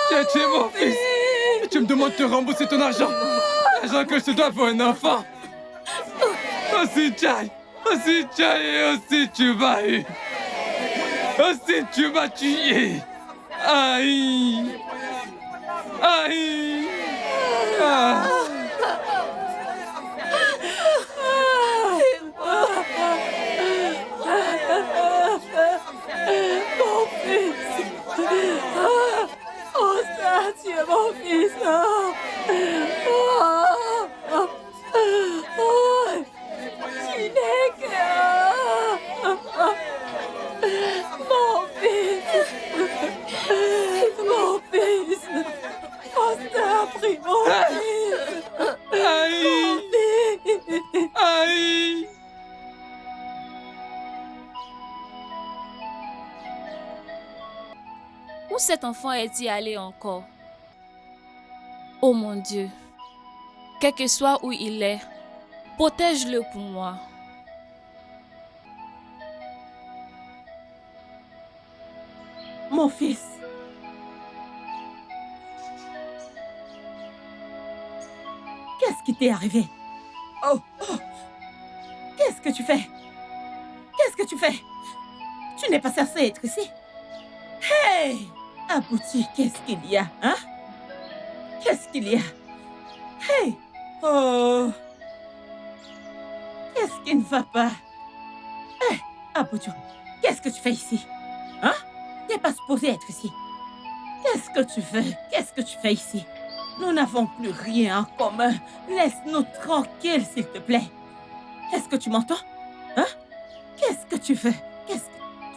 S1: Tu as tué mon fils! Et tu me demandes de te rembourser ton argent! L'argent que je te dois pour un enfant! Austin Chai! Austin Chai et aussi tu m'as eu! Austin, tu m'as tué! Aïe! Aïe! Ah.
S8: Mon fils. Oh, ça, tu es mon fils. Mon fils. Mon fils. Oh, ça a pris mon fils.
S1: Aïe! Aïe!
S12: Où cet enfant est-il allé encore? Oh mon Dieu, quel que soit où il est, protège-le pour moi.
S4: Mon fils. Qu'est-ce qui t'est arrivé? Oh, oh. Qu'est-ce que tu fais? Qu'est-ce que tu fais? Tu n'es pas censé être ici. Hey! Abouti, qu'est-ce qu'il y a, hein? Qu'est-ce qu'il y a? Hey! Oh! Qu'est-ce qui ne va pas? Hey! Abouti, qu'est-ce que tu fais ici? Hein? T'es pas supposé être ici. Qu'est-ce que tu fais? Qu'est-ce que tu fais ici? Nous n'avons plus rien en commun. Laisse-nous tranquilles, s'il te plaît. Est-ce que tu m'entends? Hein? Qu'est-ce que tu veux? Qu'est-ce que...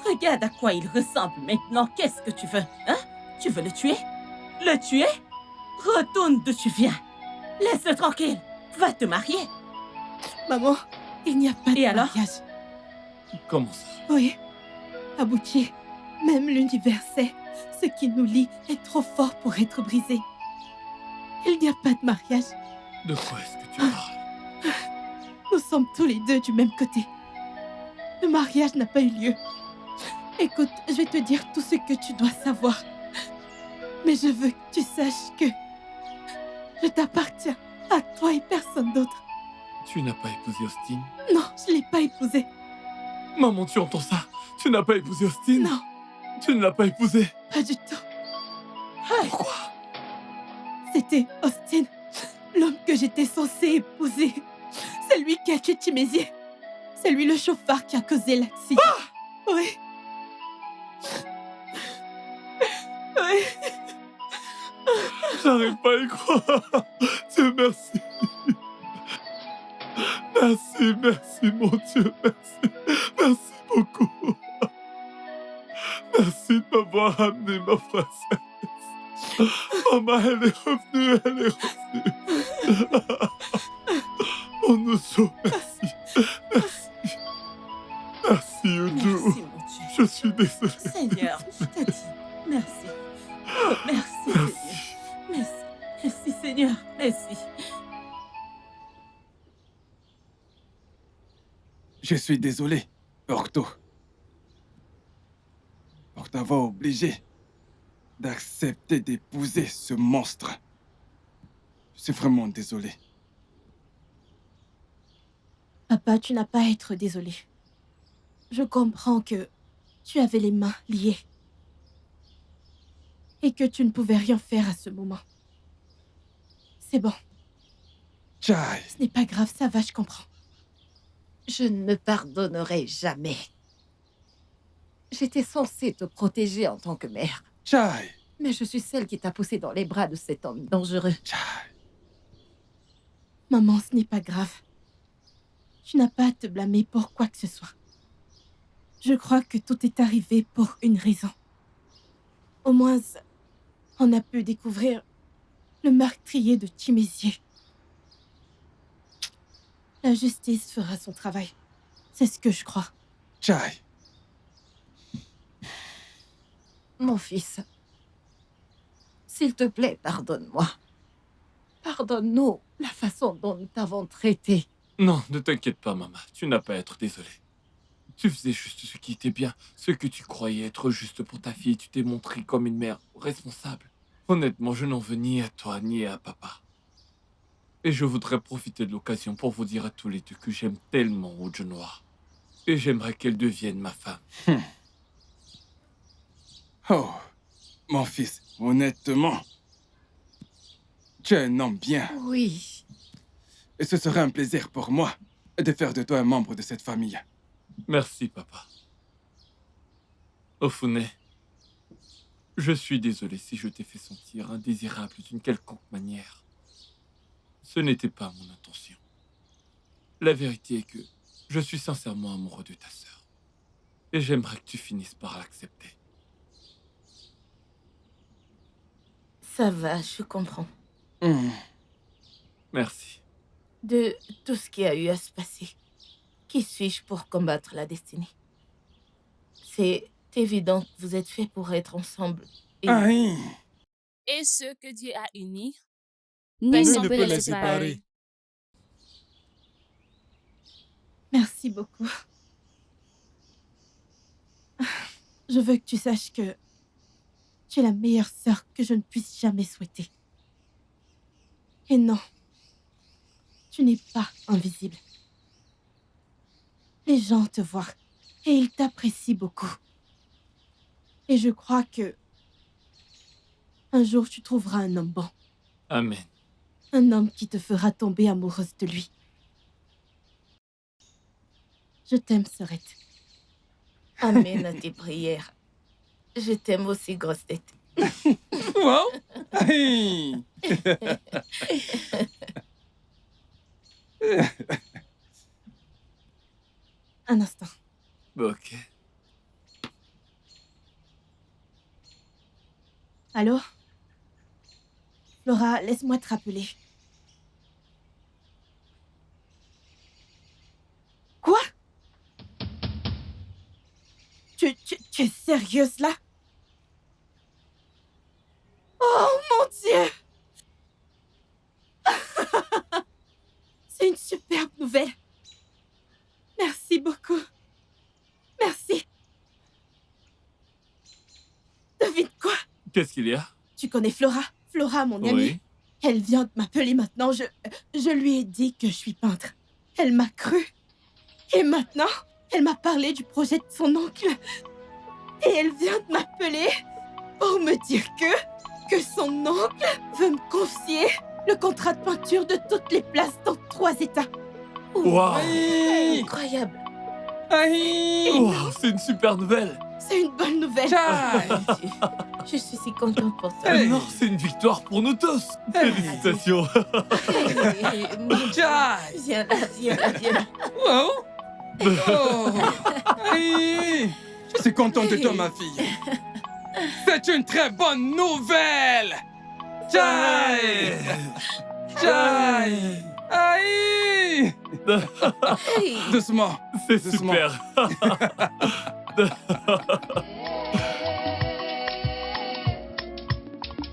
S4: Regarde à quoi il ressemble maintenant. Qu'est-ce que tu veux? Hein? Tu veux le tuer? Le tuer? Retourne d'où tu viens. Laisse-le tranquille. Va te marier.
S7: Maman, il n'y a pas de mariage.
S14: Comment ça?
S7: Oui, Abouti, même l'univers sait, ce qui nous lie est trop fort pour être brisé. Il n'y a pas de mariage.
S14: De quoi est-ce que tu parles?
S7: Nous sommes tous les deux du même côté. Le mariage n'a pas eu lieu. Écoute, je vais te dire tout ce que tu dois savoir. Mais je veux que tu saches que je t'appartiens à toi et personne d'autre.
S14: Tu n'as pas épousé Austin?
S7: Non, je ne l'ai pas épousé.
S14: Maman, tu entends ça? Tu n'as pas épousé Austin?
S7: Non.
S14: Tu ne l'as pas épousé?
S7: Pas du tout.
S14: Pourquoi?
S7: C'était Austin, l'homme que j'étais censée épouser. C'est lui qui a tué Chimézé. C'est lui le chauffard qui a causé l'accident. Ah! Oui. Oui.
S14: J'arrive pas à y croire. Dieu merci. Merci, merci, mon Dieu, merci. Merci beaucoup. Merci de m'avoir amené ma princesse. Maman, elle est revenue, elle est revenue. Mon Ousou, merci. Merci. Merci, Oudou.
S4: Merci, mon Dieu.
S14: Je suis désolé.
S4: Seigneur, je te dis merci. Oh, merci, Seigneur. Merci. Merci, Seigneur. Merci.
S1: Je suis désolé, Porto, pour t'avoir obligé d'accepter d'épouser ce monstre. Je suis vraiment désolé.
S7: Papa, tu n'as pas à être désolé. Je comprends que tu avais les mains liées et que tu ne pouvais rien faire à ce moment. C'est bon.
S1: Chai.
S7: Ce n'est pas grave, ça va, je comprends.
S3: Je ne me pardonnerai jamais. J'étais censée te protéger en tant que mère.
S1: Chai.
S3: Mais je suis celle qui t'a poussé dans les bras de cet homme dangereux.
S7: Maman, ce n'est pas grave. Tu n'as pas à te blâmer pour quoi que ce soit. Je crois que tout est arrivé pour une raison. Au moins, on a pu découvrir le meurtrier de Chimézié. La justice fera son travail. C'est ce que je crois.
S1: Chai.
S3: Mon fils, s'il te plaît, pardonne-moi. Pardonne-nous la façon dont nous t'avons traité.
S5: Non, ne t'inquiète pas, maman. Tu n'as pas à être désolée. Tu faisais juste ce qui était bien, ce que tu croyais être juste pour ta fille. Tu t'es montrée comme une mère responsable. Honnêtement, je n'en veux ni à toi, ni à papa. Et je voudrais profiter de l'occasion pour vous dire à tous les deux que j'aime tellement Rouge Noir. Et j'aimerais qu'elle devienne ma femme.
S1: Oh, mon fils, honnêtement, tu es un homme bien.
S3: Oui.
S1: Et ce serait un plaisir pour moi de faire de toi un membre de cette famille.
S5: Merci, papa. Ofune, je suis désolé si je t'ai fait sentir indésirable d'une quelconque manière. Ce n'était pas mon intention. La vérité est que je suis sincèrement amoureux de ta sœur. Et j'aimerais que tu finisses par l'accepter.
S2: Ça va, je comprends.
S5: Merci.
S2: De tout ce qui a eu à se passer, qui suis-je pour combattre la destinée? C'est évident que vous êtes faits pour être ensemble.
S12: Et ce que Dieu a uni,
S10: Nul
S12: personne
S10: ne
S12: ne
S10: peut
S12: peut
S10: les
S12: les séparer.
S10: séparer.
S7: Merci beaucoup. Je veux que tu saches que tu es la meilleure sœur que je ne puisse jamais souhaiter. Et non, tu n'es pas invisible. Les gens te voient et ils t'apprécient beaucoup. Et je crois que un jour tu trouveras un homme bon.
S5: Amen.
S7: Un homme qui te fera tomber amoureuse de lui. Je t'aime, sœurette.
S2: Amen à tes prières. Je t'aime aussi, grosse tête.
S1: Wow! Hey!
S7: Un instant.
S5: Ok.
S7: Allô? Flora, laisse-moi te rappeler. Quoi? Tu es sérieuse là? Oh mon Dieu! C'est une superbe nouvelle. Merci beaucoup. Merci. Devine quoi?
S5: Qu'est-ce qu'il y a?
S7: Tu connais Flora? Flora, mon amie.
S5: Oui.
S7: Elle vient de m'appeler maintenant. Je lui ai dit que je suis peintre. Elle m'a cru. Et maintenant, elle m'a parlé du projet de son oncle. Et elle vient de m'appeler pour me dire que son oncle veut me confier le contrat de peinture de toutes les places dans 3 États.
S5: Wow!
S2: Incroyable.
S5: Wow, c'est une super nouvelle!
S7: C'est une bonne nouvelle.
S2: Je suis si contente pour toi.
S5: Alors, c'est une victoire pour nous tous! Félicitations!
S2: Viens là, viens là, viens là.
S1: Wow! Oh! Hey! Je suis content de toi, ma fille. C'est une très bonne nouvelle! Chai! Chai! Aïe! Doucement.
S5: C'est
S1: doucement.
S5: super!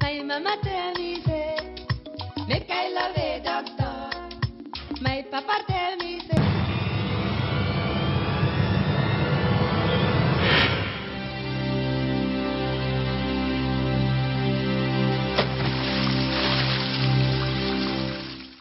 S6: My mama tell me say, make I love a doctor. My papa tell me